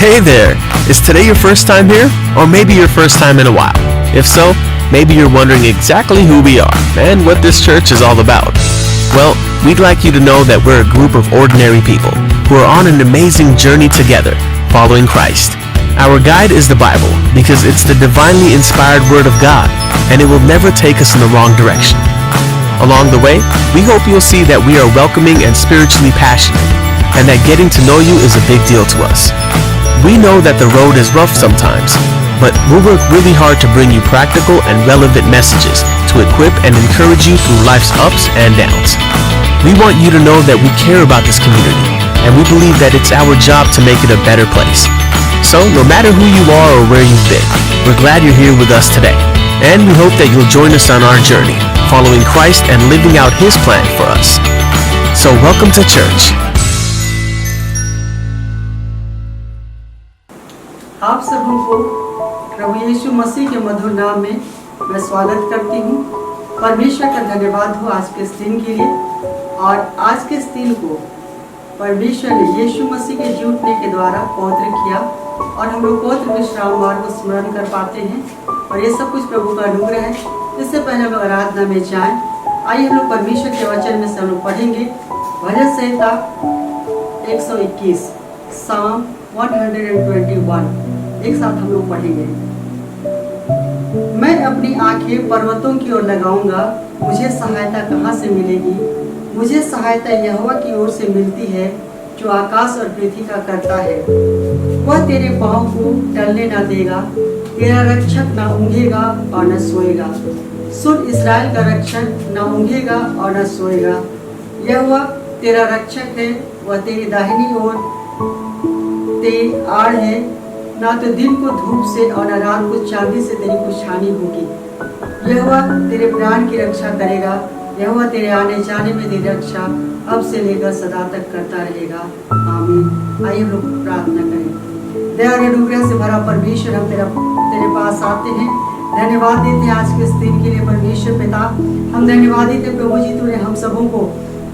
Hey there! Is today your first time here? Or maybe your first time in a while? If so, maybe you're wondering exactly who we are and what this church is all about. Well, we'd like you to know that we're a group of ordinary people who are on an amazing journey together, following Christ. Our guide is the Bible because it's the divinely inspired Word of God, and it will never take us in the wrong direction. Along the way, we hope you'll see that we are welcoming and spiritually passionate, and that getting to know you is a big deal to us. We know that the road is rough sometimes, but we'll work really hard to bring you practical and relevant messages to equip and encourage you through life's ups and downs. We want you to know that we care about this community, and we believe that it's our job to make it a better place. So, no matter who you are or where you've been, we're glad you're here with us today, and we hope that you'll join us on our journey, following Christ and living out His plan for us. So, welcome to church. आप सबों को प्रभु यीशु मसीह के मधुर नाम में मैं स्वागत करती हूँ। परमेश्वर का धन्यवाद हो आज के इस दिन के लिए, और आज के इस दिन को परमेश्वर ने यीशु मसीह के जी उठने के द्वारा पवित्र किया, और हम लोग पवित्र विश्राम वार को स्मरण कर पाते हैं, और ये सब कुछ प्रभु का अनुग्रह है। इससे पहले हम लोग आराधना में जाएं। आइए हम लोग परमेश्वर के वचन में से हम लोग पढ़ेंगे भजन संहिता 121, साम 121। एक साथ हम लोग पढ़ेंगे। मैं अपनी आंखें पर्वतों की ओर लगाऊंगा, मुझे सहायता कहाँ से मिलेगी? मुझे सहायता यहोवा की ओर से मिलती है, जो आकाश और पृथ्वी का करता है। वह तेरे पाँव को टलने न देगा, तेरा रक्षक न ऊँघेगा और न सोएगा। सुन, इस्राएल का रक्षक न ऊँघेगा और न सोएगा। यहोवा तेरा रक्षक है, वह तेरी दाहिनी ओर तेरी आड़ है। ना तो दिन को धूप से और न रात को चांदी से तेरी कुछ हानि होगी। यहोवा तेरे प्राण की रक्षा करेगा, यहोवा तेरे आने जाने में तेरी रक्षा अब से लेकर सदा तक करता रहेगा। आमीन। आइए हम लोग प्रार्थना करें। दया और अनुग्रह से भरा परमेश्वर, हम तेरे पास आते हैं, धन्यवाद देते हैं आज के इस दिन के लिए। परमेश्वर पिता, हम धन्यवाद देते हैं प्रभु जी, तूने हम सबों को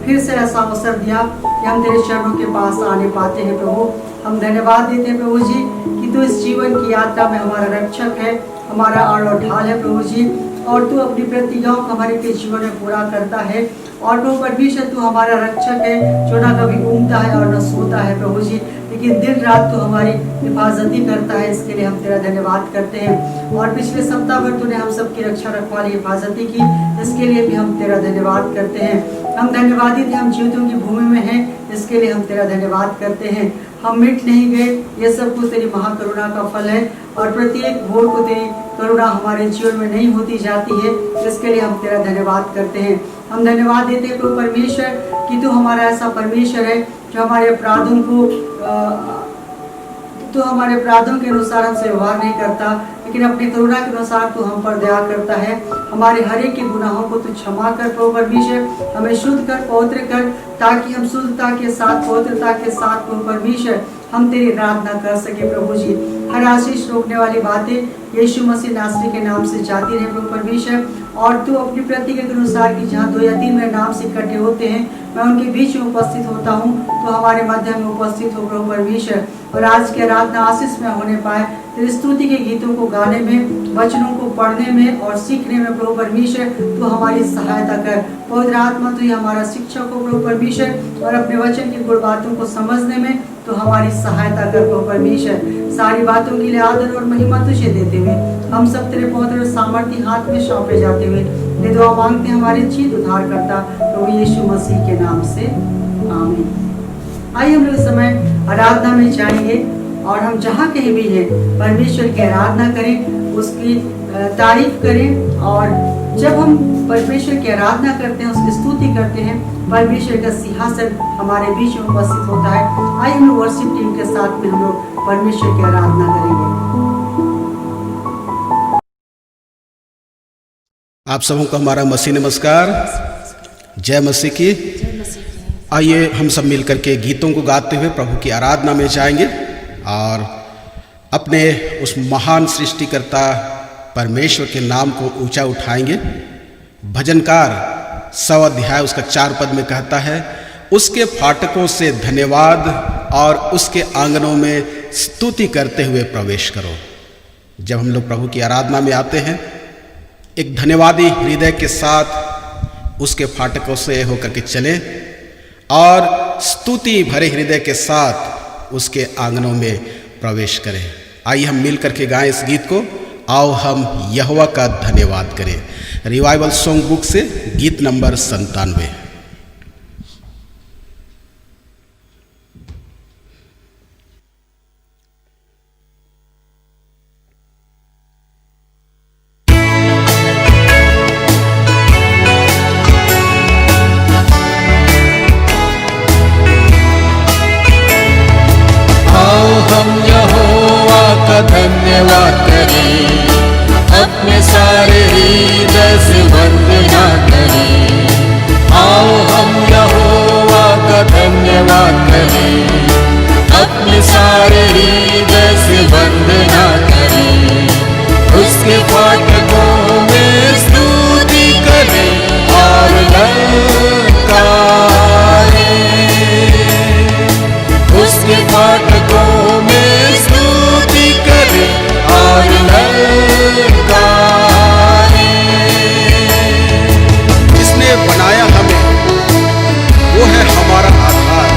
फिर से ऐसा अवसर दिया कि हम तेरे चरणों के पास आने पाते हैं। प्रभु, हम धन्यवाद देते हैं प्रभु जी कि तू इस जीवन की यात्रा में हमारा रक्षक है, हमारा आड़ और ढाल है प्रभु जी, और तू अपनी प्रतिज्ञाओं को हमारे के जीवन में पूरा करता है। और प्रभु परमेश्वर, तू हमारा रक्षक है, जो ना कभी ऊँघता है और न सोता है प्रभु जी, लेकिन दिन रात तू हमारी हिफाजती करता है। इसके लिए हम तेरा धन्यवाद करते हैं। और पिछले सप्ताह भर तूने हम सबकी रक्षा रखवाली हिफाजती की, इसके लिए भी हम तेरा धन्यवाद करते हैं। हम धन्यवादित हैं, हम जीवितों की भूमि में हैं, इसके लिए हम तेरा धन्यवाद करते हैं। हम मिट नहीं गए, ये सब कुछ तेरी महाकरुणा का फल है, और प्रत्येक भोर को तेरी करुणा हमारे जीवन में नहीं होती जाती है, इसके लिए हम तेरा धन्यवाद करते हैं। हम धन्यवाद देते हैं प्रभु परमेश्वर कि तू हमारा ऐसा परमेश्वर है जो हमारे अपराधों के अनुसार हमसे व्यवहार नहीं करता, लेकिन अपनी करुणा के अनुसार तू हम पर दया करता है। हमारे हर एक के गुनाहों को तू क्षमा कर प्रभु परमेश्वर, हमें शुद्ध कर, पवित्र कर, ताकि हम शुद्धता के साथ, पवित्रता के साथ प्रभु परमेश्वर हम तेरी आराधना कर सके। प्रभु जी, हर आशीष रोकने वाली बातें यीशु मसीह नासरी के नाम से जाती रहे प्रभु परमेश्वर, और तू अपनी प्रतिज्ञा के अनुसार कि जहाँ 2 या 3 मेरे नाम से इकट्ठे होते हैं, मैं उनके बीच में उपस्थित होता हूँ। तो हमारे मध्य में उपस्थित हो प्रभु परमेश्वर, और आज की आराधना आशीष में होने पाए। तेरी स्तुति के गीतों को गाने में, वचनों को पढ़ने में और सीखने में प्रभु परमेश्वर तू हमारी सहायता कर। पवित्र आत्मा तू ही हमारा शिक्षक हो प्रभु परमेश्वर, और अपने वचन की गुण बातों को समझने में तो हमारी सहायता कर प्रभु परमेश्वर। सारी बातों के लिए आदर और महिमा तुझे देते हुए हम सब तेरे पवित्र सामर्थ्य हाथ में सौंपे जाते हुए ये दुआ मांगते हैं हमारे जीत उद्धार करता प्रभु यीशु मसीह के नाम से, आमीन। आइए हम लोग इस समय आराधना में जाएंगे, और हम जहाँ कहीं भी हैं परमेश्वर की आराधना करें, उसकी तारीफ करें। और जब हम परमेश्वर की आराधना करते हैं, उसकी स्तुति करते हैं, परमेश्वर का सिंहासन हमारे बीच में उपस्थित होता है। आइए हम लोग वर्शिप टीम के साथ में हम लोग परमेश्वर की आराधना करेंगे। आप सबों को हमारा मसीह नमस्कार, जय मसीह की। आइए हम सब मिलकर के गीतों को गाते हुए प्रभु की आराधना में जाएंगे, और अपने उस महान सृष्टिकर्ता परमेश्वर के नाम को ऊंचा उठाएंगे। भजनकार 100 अध्याय उसका 4 पद में कहता है, उसके फाटकों से धन्यवाद और उसके आंगनों में स्तुति करते हुए प्रवेश करो। जब हम लोग प्रभु की आराधना में आते हैं, एक धन्यवादी हृदय के साथ उसके फाटकों से होकर के चलें और स्तुति भरे हृदय के साथ उसके आंगनों में प्रवेश करें। आइए हम मिल करके गाएं इस गीत को, आओ हम यहोवा का धन्यवाद करें। रिवाइवल सॉन्ग बुक से गीत नंबर 97। धन्यवाद करें, अपने सारे हृदय से वंदना करें। आओ हम यहोवा का धन्यवाद करें, अपने सारे हृदय से वंदना करें। उसके फाटकों में स्तुति करें और ललकारें। उसके फाटकों में स्तुति करें और ललकारें। जिसने बनाया हमें वो है हमारा आधार,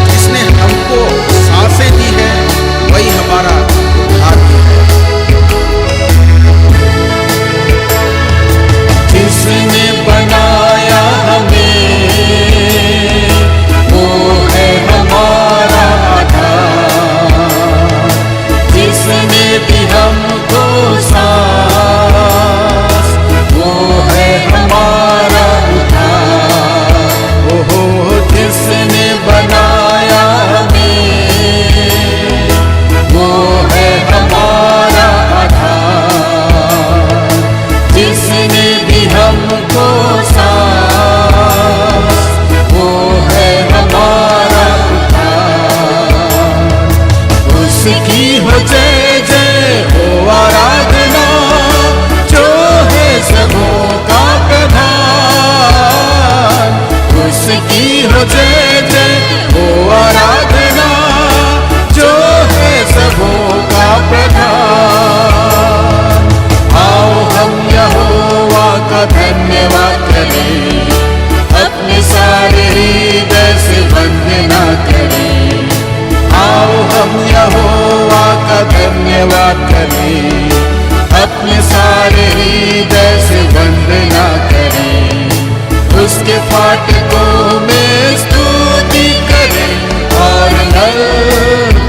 जिसने हमको सांसें दी है वही हमारा उद्धार भी है। जिसने बनाया हमें वो है हमारा आधार, जिसने दी हमको सांस वो है हमारा उद्धार। ओहो, जिसने बनाया हमें वो है हमारा आधार, जिसने दी हमको सांस वो है हमारा उद्धार। उसकी हो जय जय हो आराधना, जो है सबों का प्रधान। उसकी हो जय जय हो आराधना, जो है सबों का प्रधान। आओ हम यहोवा का धन्यवाद करें, अपने सारे हृदय से वंदना करें। आओ हम यहोवा का धन्यवाद करें, अपने सारे हृदय से वंदना करें। उसके फाटकों में स्तुति करें और ललकारें।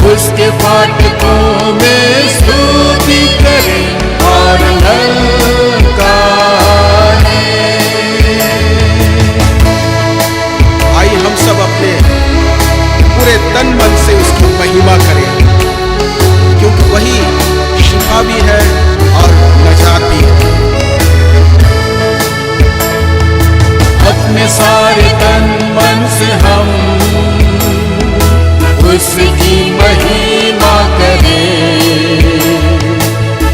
उसके फाटकों में स्तुति करें और ललकारें। आइए हम सब अपने पूरे तन मन से उसकी महिमा करें, क्योंकि वही शिफा भी है और नजात भी है। अपने सारे तन मन से हम उसकी महिमा करें।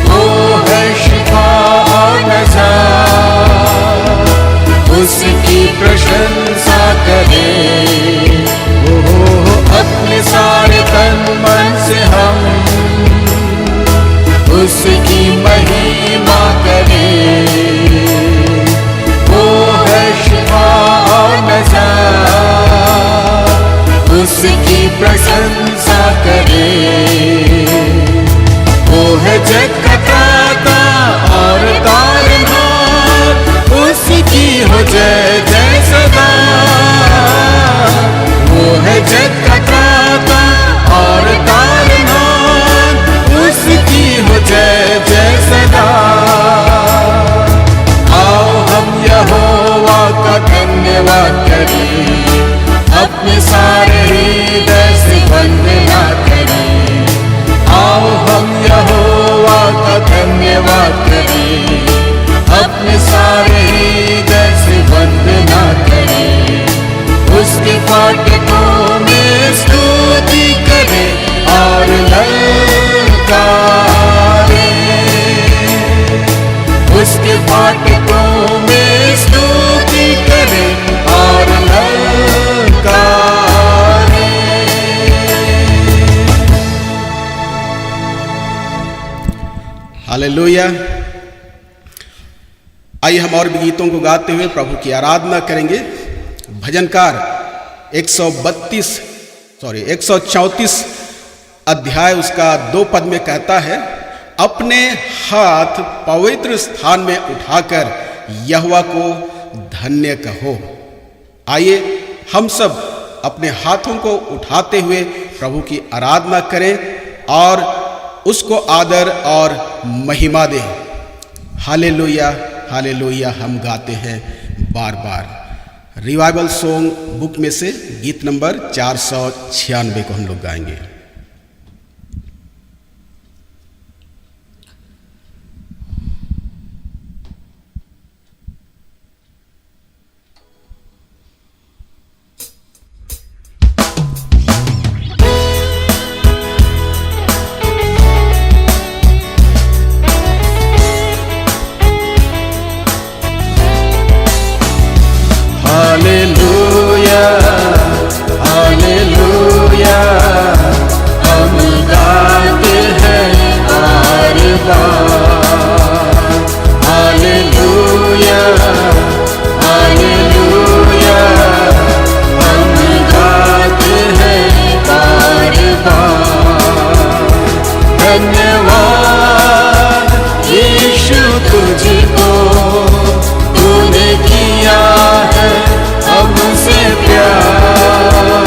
वो है शिफा और नजात, उसकी प्रशंसा करें। वो अपने सारे तन मन से हम उसकी महिमा करें। वो है शिफा और नजात, उसकी प्रशंसा करें। वो है जग का त्राता और तारनहार, उसकी हो जय जय सदा। वो है जग का त्राता और तारनहार, उसकी हो जय जय सदा। आओ हम यहोवा का धन्यवाद करें, अपने सारे हृदय से वंदना करें। आओ हम यहोवा का धन्यवाद करें, अपने सारे हृदय से वंदना करें। उसके फाटकों में स्तुति करें और ललकारें। उसके फाटकों में स्तुति करें और ललकारें। हालेलुया। आइए हम और भी गीतों को गाते हुए प्रभु की आराधना करेंगे। भजनकार 134 अध्याय उसका 2 पद में कहता है, अपने हाथ पवित्र स्थान में उठाकर यहोवा को धन्य कहो। आइए हम सब अपने हाथों को उठाते हुए प्रभु की आराधना करें और उसको आदर और महिमा दें। हालेलुया हालेलुया हम गाते हैं बार बार। रिवाइवल सॉन्ग बुक में से गीत नंबर 496 को हम लोग गाएंगे। हालेलुया हालेलुया हम गाते हैं बार बार। हालेलुया हालेलुया हम गाते हैं बार बार। धन्यवाद यीशु तुझको, तूने किया है हमसे प्यार।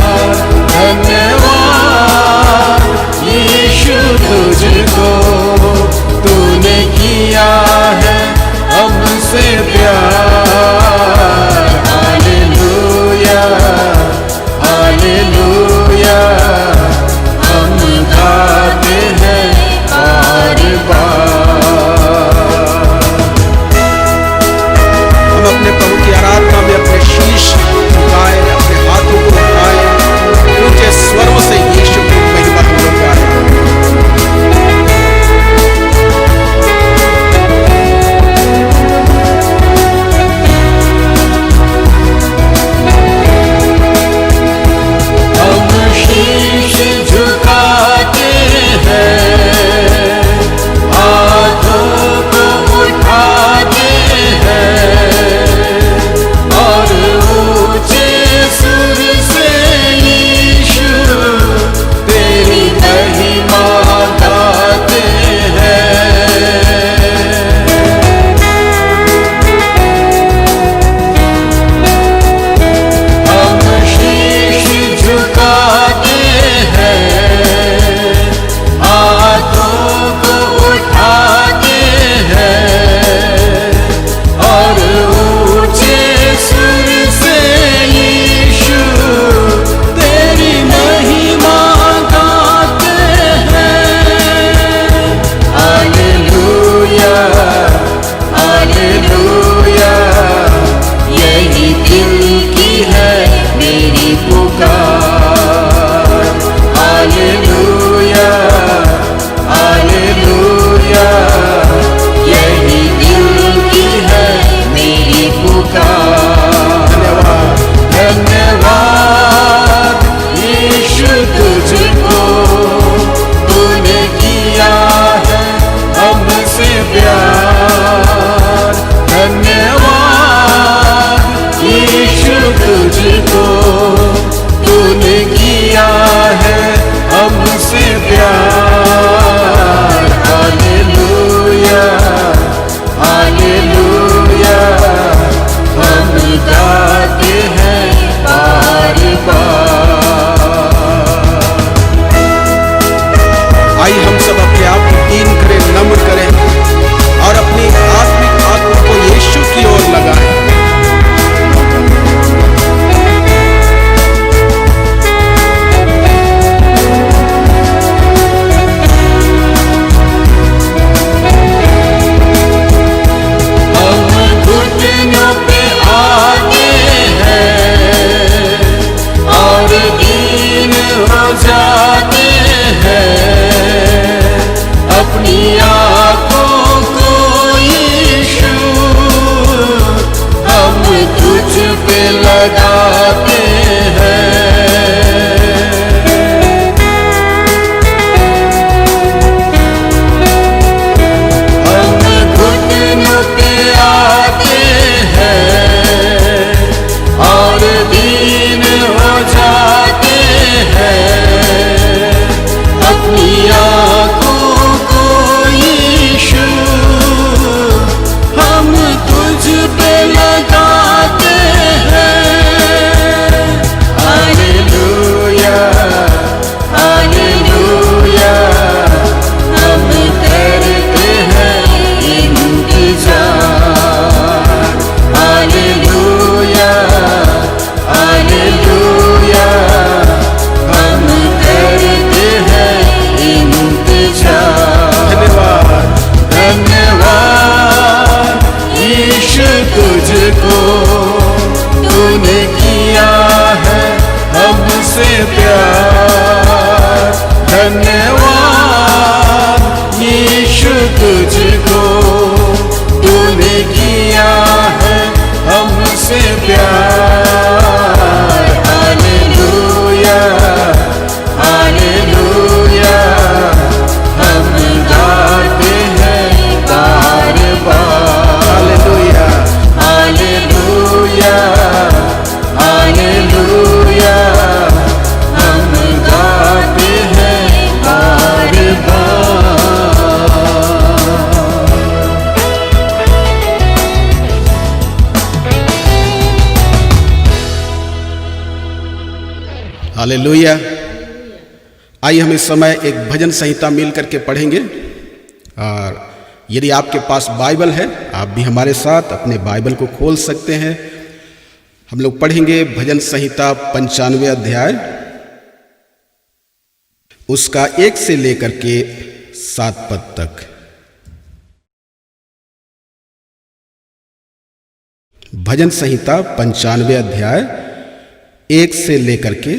धन्यवाद यीशु तुझको, तूने किया है हमसे प्यार। हालेलुया हालेलुया हम गाते हैं बार बार। हम अपने प्रभु की आराधना में अपने शीश झुकाएं, अपने हाथों को उठाएं, ऊंचे स्वरों से यीशु की महिमा हम लोग गाएं। हम शीश झुकाते हैं, हाथों को उठाते हैं और ऊंचे सुर से यीशु तेरी महिमा गाते हैं। हम शीश झुकाते हैं, हाथों को उठाते हैं और ऊंचे सुर से यीशु तेरी महिमा गाते हैं। हालेलुया हालेलुया यही दिल की है मेरी पुकार। हालेलुया हालेलुया यही दिल की है मेरी पुकार। धन्यवाद यीशु तुझको, तूने किया है हमसे प्यार। धन्यवाद यीशु तुझको, तूने किया है हमसे प्यार। हालेलुया हालेलुया हम गाते हैं बार बार। आइए हम सब अपने आप को दीन करें, नम्र करें और अपनी आत्मिक आत्मा को यीशु की ओर लगाएं। हम घुटनों पे आते हैं और दीन हो जाते हैं। अपनी आँखों को यीशु हम तुझ पे लगाते हैं। तूने किया है हमसे प्यार। धन्यवाद यीशु तुझको, तूने किया है हमसे प्यार। हालेलुया हालेलुया हम गाते हैं बार बार। हालेलुया हालेलुया हालेलुया हम गाते हैं बार बार। हालेलुया। आइए हम इस समय एक भजन संहिता मिल करके पढ़ेंगे, और यदि आपके पास बाइबल है आप भी हमारे साथ अपने बाइबल को खोल सकते हैं। हम लोग पढ़ेंगे भजन संहिता 95 अध्याय, उसका 1 से लेकर के 7 पद तक। भजन संहिता 95 अध्याय 1 से लेकर के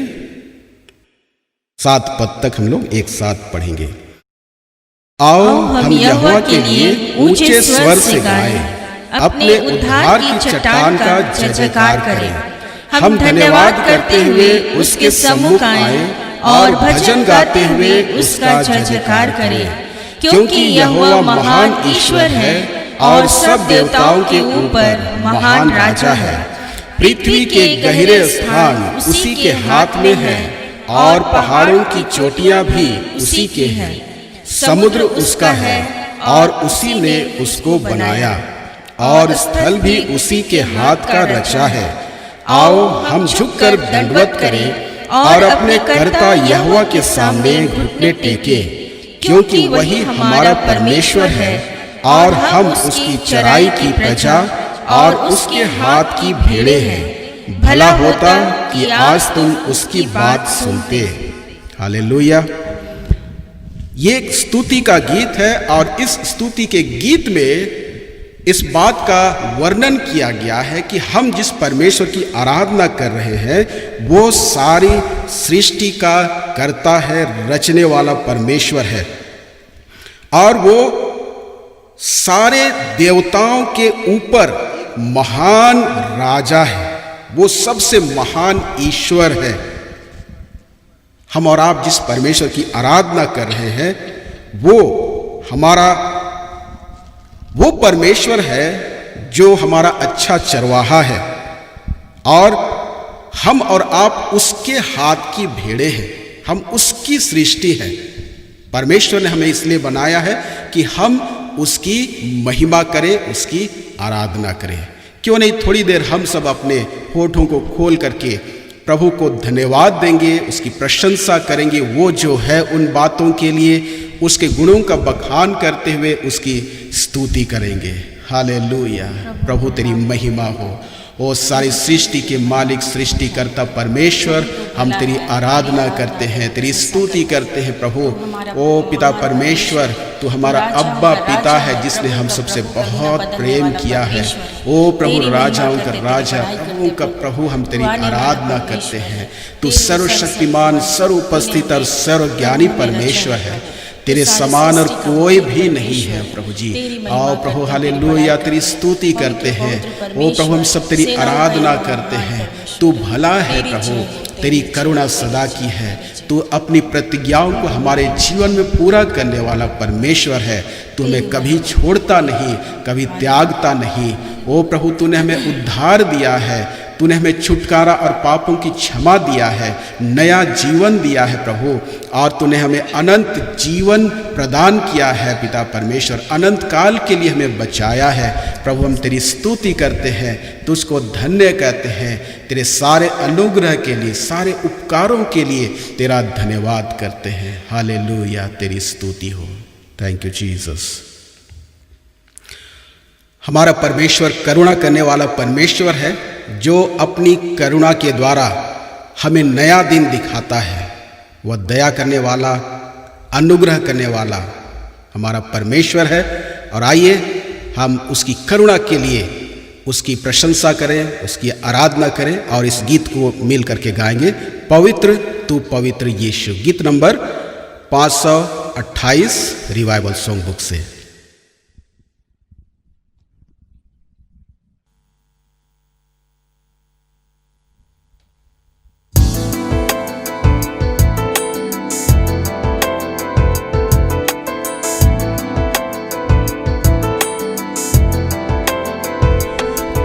7 पद तक हम लोग एक साथ पढ़ेंगे। आओ हम यहोवा के लिए ऊंचे स्वर से गाएं, अपने उद्धार की चट्टान का जय जयकार करें। हम धन्यवाद करते हुए उसके सम्मुख आए और भजन गाते हुए उसका जय जयकार करें, क्योंकि यहोवा महान ईश्वर है और सब देवताओं के ऊपर महान राजा है। पृथ्वी के गहरे स्थान उसी के हाथ में है और पहाड़ों की चोटियां भी उसी के हैं। समुद्र उसका है और उसी ने उसको बनाया, और स्थल भी उसी के हाथ का रचा है। आओ हम झुककर दंडवत करें और अपने कर्ता यहोवा के सामने घुटने टेकें, क्योंकि वही हमारा परमेश्वर है और हम उसकी चराई की प्रजा और उसके हाथ की भेड़ें हैं। भला होता कि आज तुम उसकी बात सुनते। हालेलुया। ये एक स्तुति का गीत है, और इस स्तुति के गीत में इस बात का वर्णन किया गया है कि हम जिस परमेश्वर की आराधना कर रहे हैं वो सारी सृष्टि का कर्ता है, रचने वाला परमेश्वर है, और वो सारे देवताओं के ऊपर महान राजा है। वो सबसे महान ईश्वर है। हम और आप जिस परमेश्वर की आराधना कर रहे हैं वो परमेश्वर है जो हमारा अच्छा चरवाहा है, और हम और आप उसके हाथ की भेड़ें हैं। हम उसकी सृष्टि है। परमेश्वर ने हमें इसलिए बनाया है कि हम उसकी महिमा करें, उसकी आराधना करें। क्यों नहीं थोड़ी देर हम सब अपने होठों को खोल करके प्रभु को धन्यवाद देंगे, उसकी प्रशंसा करेंगे। वो जो है उन बातों के लिए उसके गुणों का बखान करते हुए उसकी स्तुति करेंगे। हालेलुया। प्रभु तेरी महिमा हो। ओ सारी सृष्टि के मालिक, सृष्टिकर्ता परमेश्वर, हम तेरी आराधना करते हैं, तेरी स्तुति करते हैं प्रभु। ओ पिता परमेश्वर, तू हमारा अब्बा पिता है जिसने हम सबसे बहुत प्रेम किया है। ओ प्रभु, राजाओं का राजा, प्रभुओं का प्रभु, हम तेरी आराधना करते हैं। तू सर्वशक्तिमान, सर्वोपस्थित और सर्वज्ञानी परमेश्वर है। तेरे समान और कोई भी नहीं है प्रभु जी। आओ प्रभु, हालेलुया, तेरी स्तुति करते हैं। ओ प्रभु, हम सब तेरी आराधना करते हैं। तू भला है प्रभु, तेरी करुणा सदा की है। तू अपनी प्रतिज्ञाओं को हमारे जीवन में पूरा करने वाला परमेश्वर है। तू हमें कभी छोड़ता नहीं, कभी त्यागता नहीं। ओ प्रभु, तूने हमें उद्धार दिया है, तूने हमें छुटकारा और पापों की क्षमा दिया है, नया जीवन दिया है प्रभु, और तूने हमें अनंत जीवन प्रदान किया है पिता परमेश्वर। अनंत काल के लिए हमें बचाया है प्रभु। हम तेरी स्तुति करते हैं, तुझको धन्य कहते हैं। तेरे सारे अनुग्रह के लिए, सारे उपकारों के लिए तेरा धन्यवाद करते हैं। हालेलुया, तेरी स्तुति हो। Thank you Jesus. हमारा परमेश्वर करुणा करने वाला परमेश्वर है, जो अपनी करुणा के द्वारा हमें नया दिन दिखाता है। वह दया करने वाला, अनुग्रह करने वाला हमारा परमेश्वर है। और आइए हम उसकी करुणा के लिए उसकी प्रशंसा करें, उसकी आराधना करें और इस गीत को मिल करके गाएंगे। पवित्र तू पवित्र यीशु, गीत नंबर 528 रिवाइवल सॉन्ग बुक से।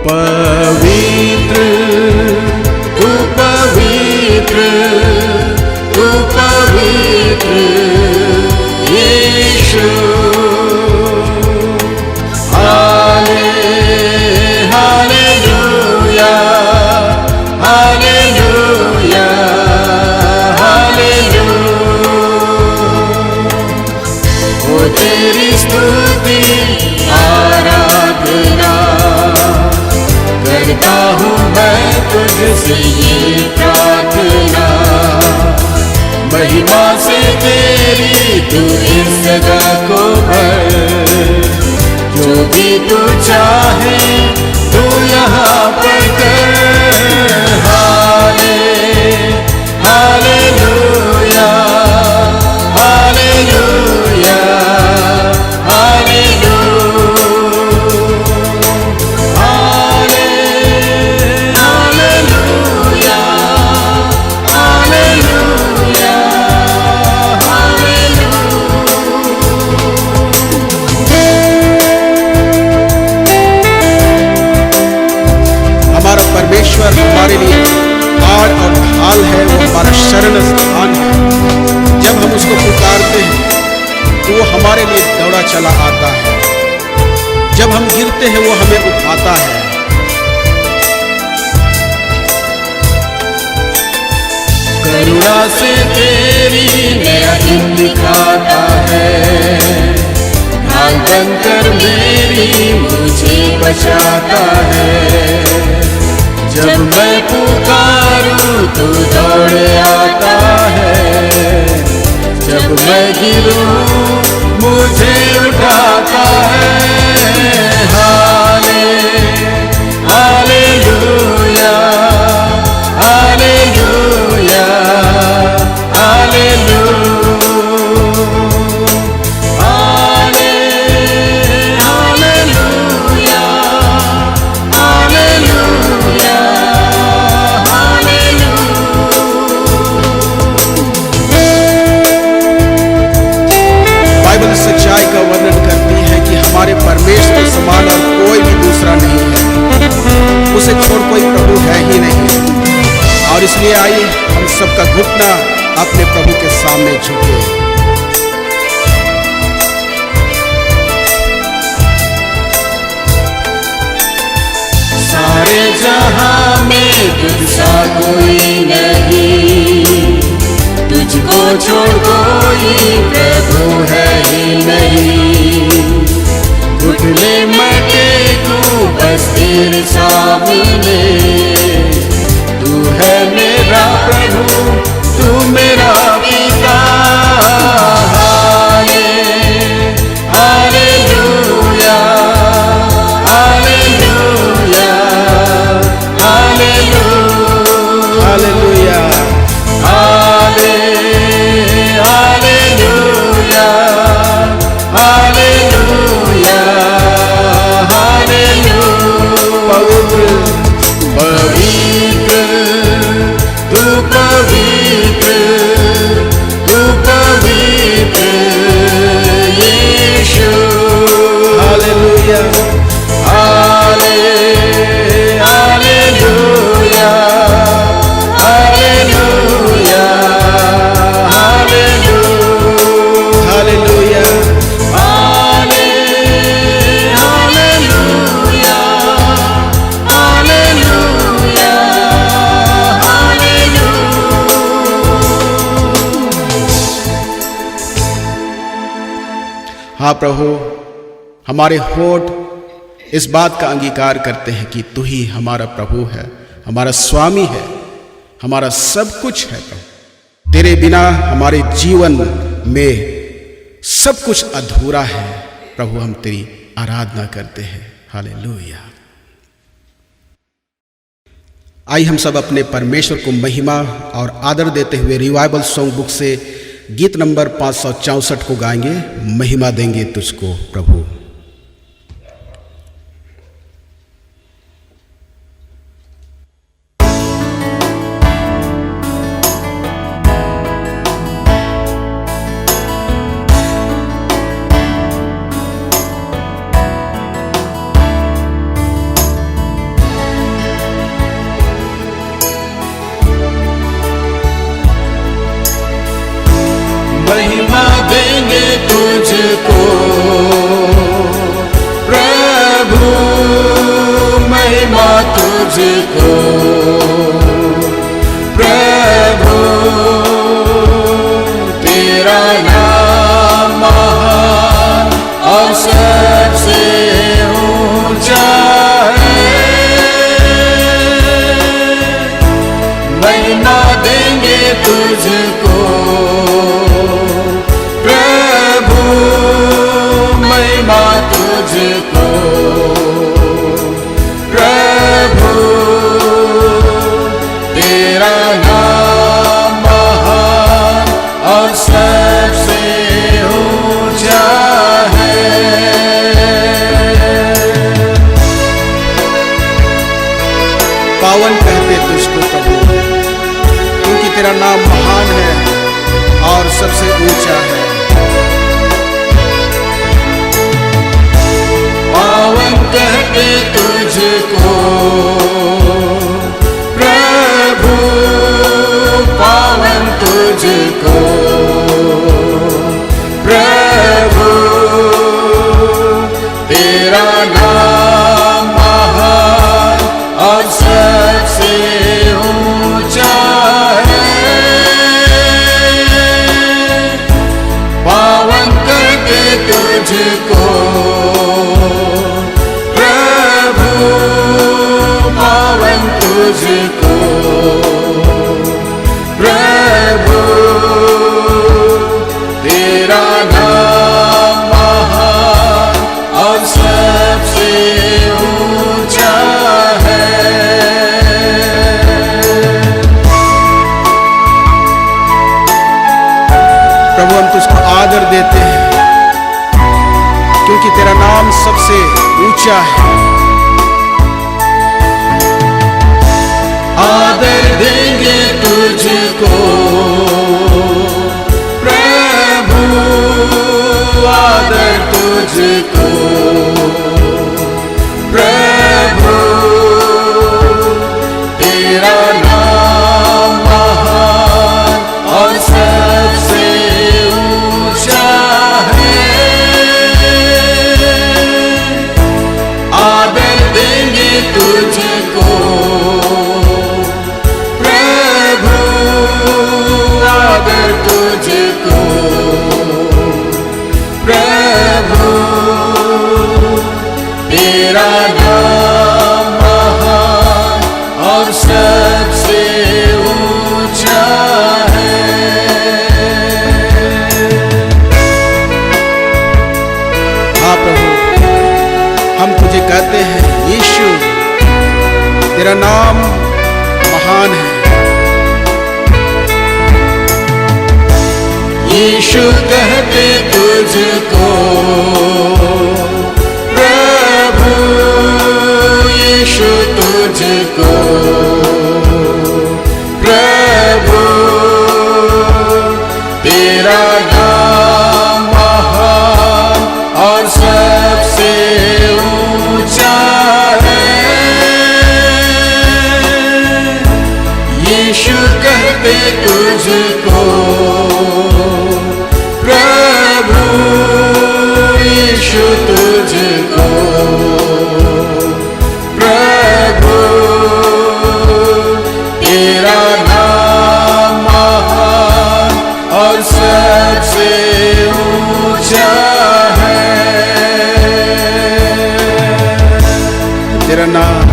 पवित्र तू पवित्र तू पवित्र यीशु, हालेलुया हालेलुया हालेलुया। ओ तेरी स्तुति आराधना करता हूँ मैं तुझसे ये प्रार्थना, महिमा से तेरी तू इस जगह को भर, जो भी तू चाहे तू यहाँ पर कर। हालेलुया हालेलुया हालेलुया। परमेश्वर हमारे लिए आड़ और ढाल है, वो हमारा शरण स्थान है। जब हम उसको पुकारते हैं तो वो हमारे लिए दौड़ा चला आता है, जब हम गिरते हैं वो हमें उठाता है। करुणा से तेरी नया दिन दिखाता है, ढाल बनकर मेरी मुझे बचाता है। जब मैं पुकारूं तो दौड़ आता है, जब मैं गिरूं मुझे उठाता है। हालेलुया हालेलुया हालेलुया सच्चाई का वर्णन करती है कि हमारे परमेश्वर के समान और कोई भी दूसरा नहीं है, उसे छोड़ कोई प्रभु है ही नहीं। और इसलिए आइए हम सबका घुटना अपने प्रभु के सामने झुके। सारे जहां में तुझसा कोई नहीं, तुझको छोड़ कोई प्रभु है ही नहीं। घुटने मैं टेकूं बस तेरे सामने, तू है मेरा प्रभु तू मेरा पिता। हालेलुया हालेलुया हालेलुया हालेलुया हालेलुया हालेलुया हालेलुया। पवित्र तू पवित्र तू पवित्र यीशु। हालेलुया हालेलुया हालेलुया हालेलुया हालेलुया हालेलुया हाँ प्रभु, हमारे होठ इस बात का अंगीकार करते हैं कि तू ही हमारा प्रभु है, हमारा स्वामी है, हमारा सब कुछ है। प्रभु तेरे बिना हमारे जीवन में सब कुछ अधूरा है। प्रभु हम तेरी आराधना करते हैं। हालेलुया। आइए हम सब अपने परमेश्वर को महिमा और आदर देते हुए रिवाइवल सॉन्ग बुक से गीत नंबर 564 को गाएंगे, महिमा देंगे तुझको प्रभु। महिमा देंगे तुझको प्रभु, महिमा तुझको प्रभु, तेरा नाम महान और सबसे ऊंचा है। महिमा देंगे तुझको महिमा तुझको प्रभु, तेरा नाम महान और सबसे ऊंचा है। पावन कहते तुझको प्रभु, क्योंकि तेरा नाम महान है और सबसे ऊंचा है। पावन कहते तुझको प्रभु, पावन तुझको प्रभु, तेरा नाम महान और सबसे ऊंचा है। पावन कहते तुझको तुझको प्रभु, तेरा नाम महान और सबसे ऊंचा है। प्रभु हम तुझको आदर देते हैं, क्योंकि तेरा नाम सबसे ऊंचा है। आदर देंगे तुझको प्रभु, आदर तुझको प्रभु, तेरा नाम महान और सबसे ऊंचा है। आदर देंगे तुझको आदर तुझको प्रभु, तेरा नाम महान और सबसे ऊंचा है। हाँ प्रभु, हम तुझे कहते हैं यीशु, तेरा नाम महान है। यीशु कहते तुझको प्रभु, यीशु तुझको प्रभु, तेरा नाम महान और सबसे ऊंचा है। यीशु कहते तुझको प्रभु, यीशु तुझको प्रभु, तेरा नाम महान और सबसे ऊंचा है। तेरा नाम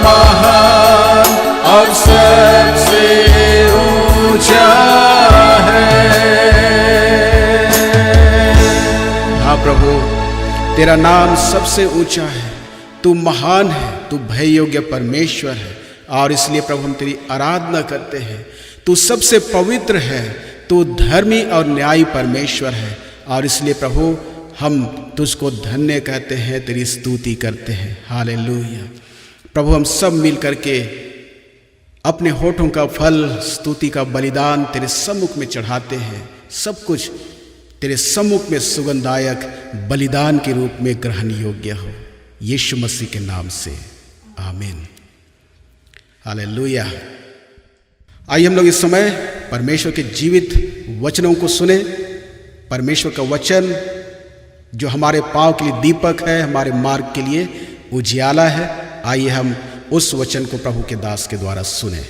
महान और सबसे ऊंचा है। हाँ प्रभु, तेरा नाम सबसे ऊंचा है। तू महान है तू भय योग्य परमेश्वर है और इसलिए प्रभु हम तेरी आराधना करते हैं। तू सबसे पवित्र है, तू धर्मी और न्यायी परमेश्वर है और इसलिए प्रभु हम तुझको धन्य कहते हैं, तेरी स्तुति करते हैं। हालेलुया। प्रभु हम सब मिल करके अपने होठों का फल, स्तुति का बलिदान तेरे सम्मुख में चढ़ाते हैं। सब कुछ तेरे सम्मुख में सुगंधदायक बलिदान के रूप में ग्रहण योग्य हो, यीशु मसीह के नाम से आमीन। हालेलुया। आइए हम लोग इस समय परमेश्वर के जीवित वचनों को सुने। परमेश्वर का वचन जो हमारे पाँव के लिए दीपक है, हमारे मार्ग के लिए उजियाला है। आइए हम उस वचन को प्रभु के दास के द्वारा सुने।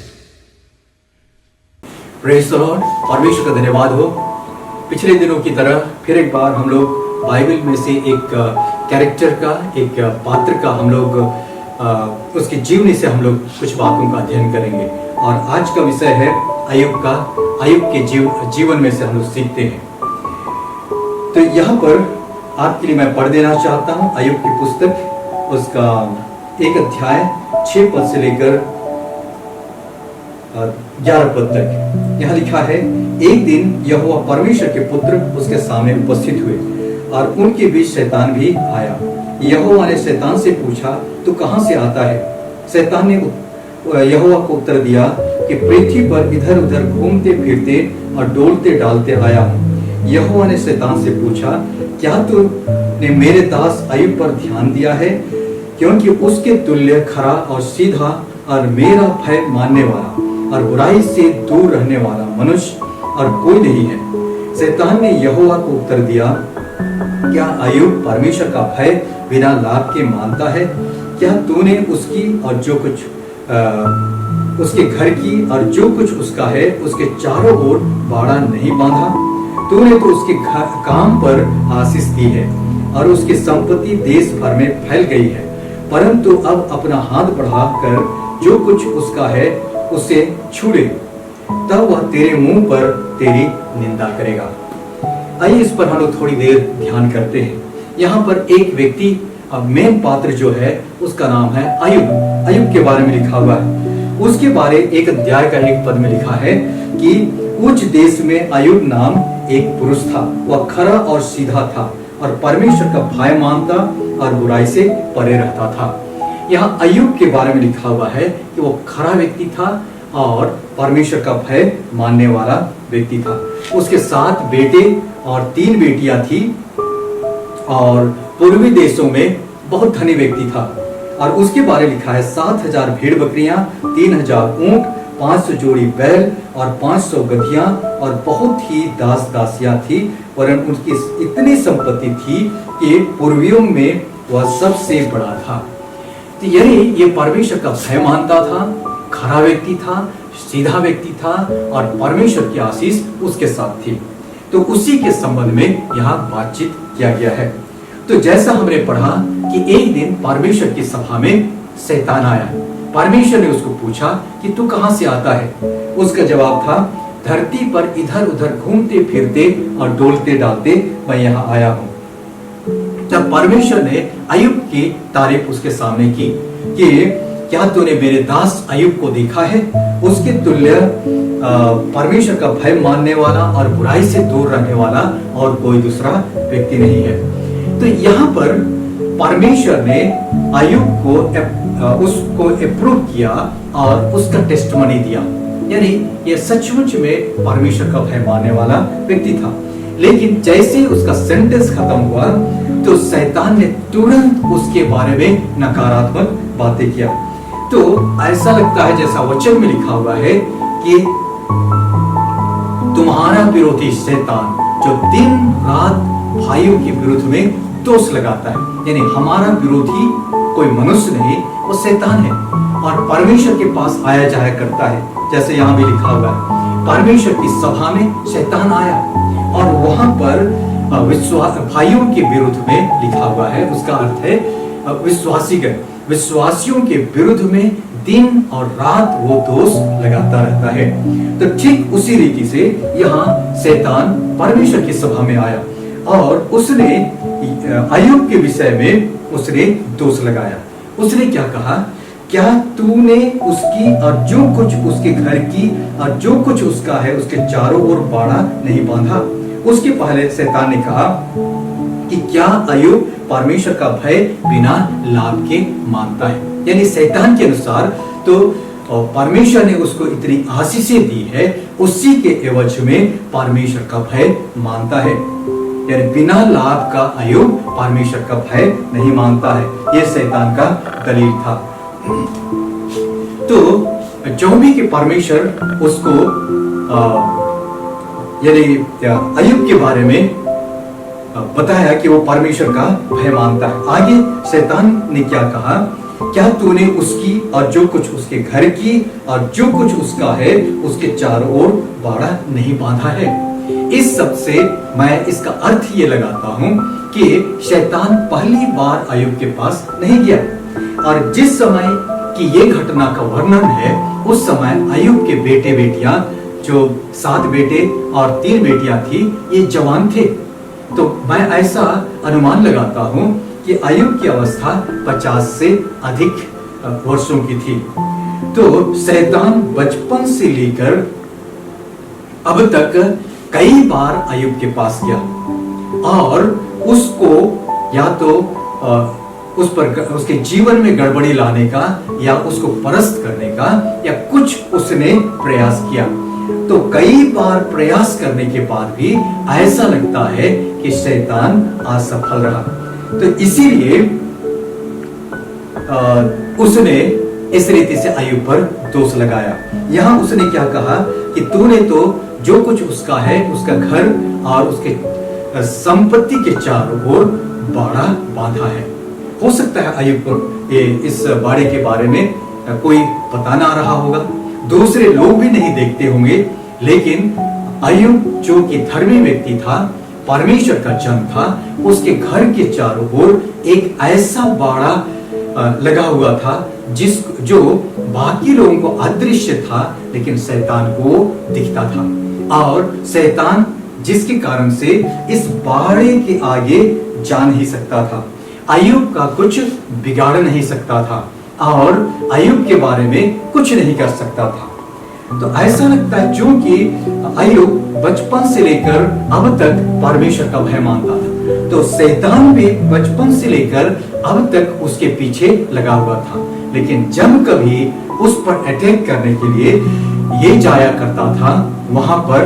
Praise the Lord. परमेश्वर का धन्यवाद हो। पिछले दिनों की तरह फिर एक बार हम लोग बाइबल में से एक कैरेक्टर का, एक पात्र का हम लोग उसकी जीवनी से हम लोग कुछ बातों का अध्ययन करेंगे और आज का विषय है अय्यूब का। अय्यूब के जीवन में से हम लोग सीखते हैं। तो यहाँ पर आपके लिए मैं पढ़ देना चाहता हूँ अय्यूब की पुस्तक, उसका 1 अध्याय 6 पद से लेकर 11 पद तक। यहाँ लिखा है, एक दिन यहोवा परमेश्वर के पुत्र उसके सामने उपस्थित हुए और उनके बीच शैतान भी आया। यहोवा ने शैतान से पूछा, तू कहाँ से आता है? शैतान ने यहोवा को उत्तर दिया कि पृथ्वी पर इधर उधर घूमते फिरते और डोलते डालते आया हूँ। यहोवा ने शैतान से पूछा, क्या तूने मेरे दास अय्यूब पर ध्यान दिया है? क्योंकि उसके तुल्य खरा और सीधा और मेरा भय मानने वाला और बुराई से दूर रहने वाला मनुष्य और कोई नहीं है। शैतान ने यहोवा को उत्तर दिया, क्या अय्यूब परमेश्वर का भय बिना लाभ के मानता है? क्या तूने उसकी और जो कुछ उसके घर की और जो कुछ उसका है उसके चारों ओर बाड़ा नहीं बांधा? तूने तो उसके काम पर आशीष दी है और उसकी संपत्ति देश भर में फैल गई है। परंतु अब अपना हाथ बढ़ाकर जो कुछ उसका है उसे छू ले, तब वह तेरे मुंह पर तेरी निंदा करेगा। आइए इस पर हम लोग थोड़ी देर ध्यान करते हैं। यहाँ पर एक व्यक्ति, मेन पात्र जो है उसका नाम है अय्यूब। अय्यूब के बारे में लिखा हुआ है। उसके बारे 1 अध्याय का 1 पद में लिखा है कि उच्च देश में अय्यूब नाम एक पुरुष था। वह खरा और सीधा था और परमेश्वर का भय मानता और बुराई से परे रहता था। यहाँ अय्यूब के बारे में लिखा हुआ है कि वो खरा व्यक्ति था और परमेश्वर का भय मानने वाला व्यक्ति था। उसके 7 बेटे और 3 बेटियां थी और पूर्वी देशों में बहुत धनी व्यक्ति था। और उसके बारे में लिखा है 7000 भेड़ बकरियां, 3000 ऊंट, 500 जोड़ी बैल और 500 गधियां और बहुत ही दास दासियां थी। और उनकी इतनी संपत्ति थी कि पूर्वियों में वह सबसे बड़ा था। तो यानी ये परमेश्वर का भय मानता था, खरा व्यक्ति था, सीधा व्यक्ति था और परमेश्वर की आशीष उसके साथ थी। तो उसी के संबंध में यहाँ बातचीत किया गया है। तो जैसा हमने पढ़ा कि एक दिन परमेश्वर की सभा में शैतान आया। परमेश्वर ने उसको पूछा कि तू कहां से आता है? उसका जवाब था, धरती पर इधर उधर घूमते फिरते और डोलते डालते मैं यहाँ आया हूँ। तब परमेश्वर ने अय्यूब की तारीफ उसके सामने की कि क्या तूने मेरे दास अय्यूब को देखा है? उसके तुल्य परमेश्वर का भय मानने वाला और बुराई से दूर रहने वाला और कोई दूसरा व्यक्ति नहीं है। तो यहाँ पर परमेश्वर ने अय्यूब को उसको अप्रूव किया और उसका टेस्टिमनी दिया। यानी ये सचमुच में परमेश्वर का भय मानने वाला व्यक्ति था। लेकिन जैसे उसका सेंटेंस खत्म हुआ तो शैतान ने तुरंत उसके बारे में नकारात्मक बातें किया। तो ऐसा लगता है जैसा वचन में लिखा हुआ है कि तुम्हारा विरोधी शैतान जो दिन रात भाइयों के विरुद्ध में दोष लगाता है, यानी हमारा विरोधी कोई मनुष्य नहीं, वो शैतान है और परमेश्वर के पास आया जाया करता है। जैसे यहाँ भी लिखा हुआ है, परमेश्वर की सभा में शैतान आया और वहां पर भाइयों के विरुद्ध में लिखा हुआ है। उसका अर्थ है विश्वासियों के विरुद्ध में दिन और रात वो दोष लगाता रहता है। तो ठीक उसी रीति से यहाँ शैतान परमेश्वर की सभा में आया और उसने अय्यूब के विषय में उसने दोष लगाया। उसने क्या कहा क्या तूने उसकी और जो कुछ उसके घर की और जो कुछ उसका है उसके चारों ओर बाड़ा नहीं बांधा? उसके पहले शैतान ने कहा कि क्या अय्यूब परमेश्वर का भय बिना लाभ के मानता है? यानी शैतान के अनुसार तो परमेश्वर ने उसको इतनी आशीषें दी है, उसी के एवज में परमेश्वर का भय मानता है। यानी बिना लाभ का अय्यूब परमेश्वर का भय नहीं मानता है। यह शैतान का दलील था। तो जो भी कि परमेश्वर उसको यानी अय्यूब के बारे में बताया कि वो परमेश्वर का भय मानता है। आगे शैतान ने क्या कहा? क्या तूने उसकी और जो कुछ उसके घर की और जो कुछ उसका है उसके चारों ओर बाड़ा नहीं बांधा है? इस सब से मैं इसका अर्थ ये लगाता हूं कि शैतान पहली बार अय्यूब के पास नहीं गया, और जिस समय की ये घटना का वर्णन है उस समय अय्यूब के बेटे बेटियां, जो 7 बेटे और 3 बेटियां थी, ये जवान थे। तो मैं ऐसा अनुमान लगाता हूं कि अय्यूब की अवस्था 50 से अधिक वर्षों की थी। तो शैतान बचपन से लेकर अब तक कई बार अय्यूब के पास गया और उसको या तो उस पर उसके जीवन में गड़बड़ी लाने का या उसको परस्त करने का या कुछ उसने प्रयास किया। तो कई बार प्रयास करने के बाद भी ऐसा लगता है कि शैतान असफल रहा। तो इसीलिए उसने इस रीति से अय्यूब पर दोष लगाया। यहां उसने क्या कहा कि तूने तो जो कुछ उसका है उसका घर और उसके संपत्ति के चारों ओर बाड़ा बांधा है। हो सकता है अय्यूब को इस बाड़े के बारे में कोई पता ना रहा होगा, दूसरे लोग भी नहीं देखते होंगे, लेकिन अय्यूब जो कि धर्मी व्यक्ति था, परमेश्वर का जन था, उसके घर के चारों ओर एक ऐसा बाड़ा लगा हुआ था जो बाकी लोगों को अदृश्य था लेकिन शैतान को दिखता था, और शैतान जिसके कारण से इस बाड़े के आगे जा नहीं सकता था, अय्यूब का कुछ बिगाड़ नहीं सकता था और अय्यूब के बारे में कुछ नहीं कर सकता था। तो ऐसा लगता है क्योंकि अय्यूब बचपन से लेकर अब तक परमेश्वर का भय मानता था, तो शैतान भी बचपन से लेकर अब तक उसके पीछे लगा हुआ था। लेकिन जब कभी उस पर अटैक करने के लिए ये जाया करता था, वहां पर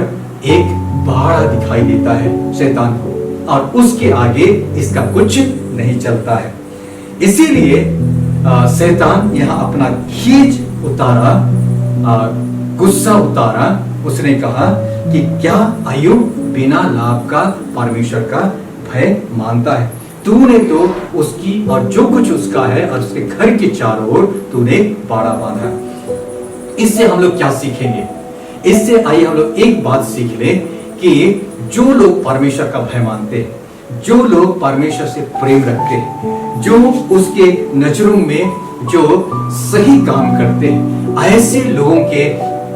एक बाड़ा दिखाई देता है शैतान को, और उसके आगे इसका कुछ नहीं चलता है। इसीलिए शैतान यहाँ अपना खींच उतारा, गुस्सा उतारा। उसने कहा कि क्या अय्यूब बिना लाभ का परमेश्वर का भय मानता है? तूने तो उसकी और जो कुछ उसका है और उसके घर के चारों ओर तूने बाड़ा बांधा। इससे हम लोग क्या सीखेंगे? इससे आइए हम लोग एक बात सीख लें कि जो लोग परमेश्वर का भय मानते हैं, जो लोग परमेश्वर से प्रेम रखते हैं, जो उसके नजरों में जो सही काम करते हैं, ऐसे लोगों के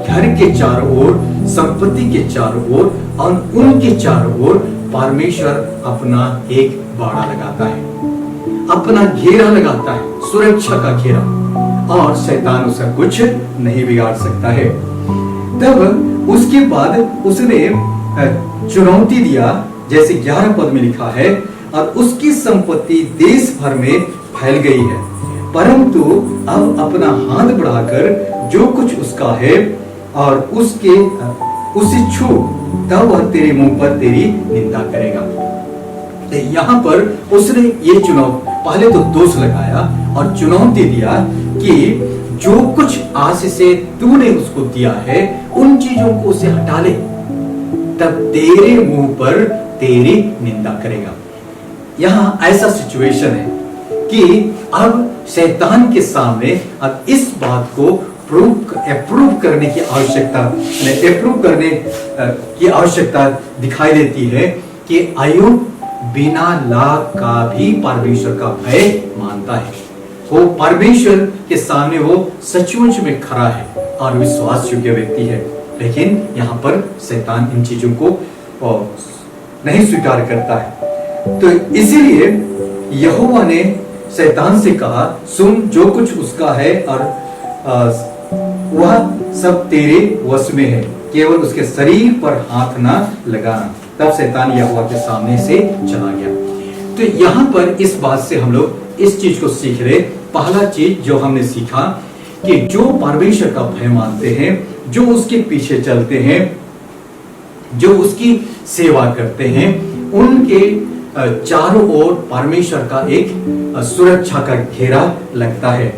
घर के चारों ओर, संपत्ति के चारों ओर और उनके चारों ओर परमेश्वर अपना एक बाड़ा लगाता है, अपना घेरा लगाता है, सुरक्षा का घेरा, और शैतान उसका कुछ नहीं बिगाड़ सकता है। तब उसके बाद उसने चुनौती दिया, जैसे 11 पद में लिखा है, और उसकी संपत्ति देश भर में फैल गई है, परंतु अब अपना हाथ बढ़ाकर जो कुछ उसका है और उसे छू, तब वह तेरे मुंह पर तेरी निंदा करेगा। तो यहाँ पर उसने ये पहले तो दोष लगाया और चुनौती दिया कि जो कुछ आशीष से तूने उसको दिया है उन चीजों को उसे हटा ले, तब तेरे मुंह पर तेरी निंदा करेगा। यहां ऐसा सिचुएशन है कि अब शैतान के सामने अब इस बात को अप्रूव करने की आवश्यकता दिखाई देती है कि अय्यूब बिना लाभ का भी परमेश्वर का भय मानता है। वो परमेश्वर के सामने वो सचमुच में खड़ा है और विश्वास योग्य व्यक्ति है, लेकिन यहाँ पर शैतान इन चीजों को नहीं स्वीकार करता है। तो इसीलिए यहोवा ने शैतान से कहा, सुन, जो कुछ उसका है और वह सब तेरे वश में है, केवल उसके शरीर पर हाथ ना लगाना। तब शैतान यहोवा के सामने से चला गया। तो यहाँ पर इस बात से हम लोग इस चीज को सीख रहे। पहला चीज जो हमने सीखा कि जो परमेश्वर का भय मानते हैं, जो उसके पीछे चलते हैं, जो उसकी सेवा करते हैं, उनके चारों ओर परमेश्वर का एक सुरक्षा का घेरा लगता है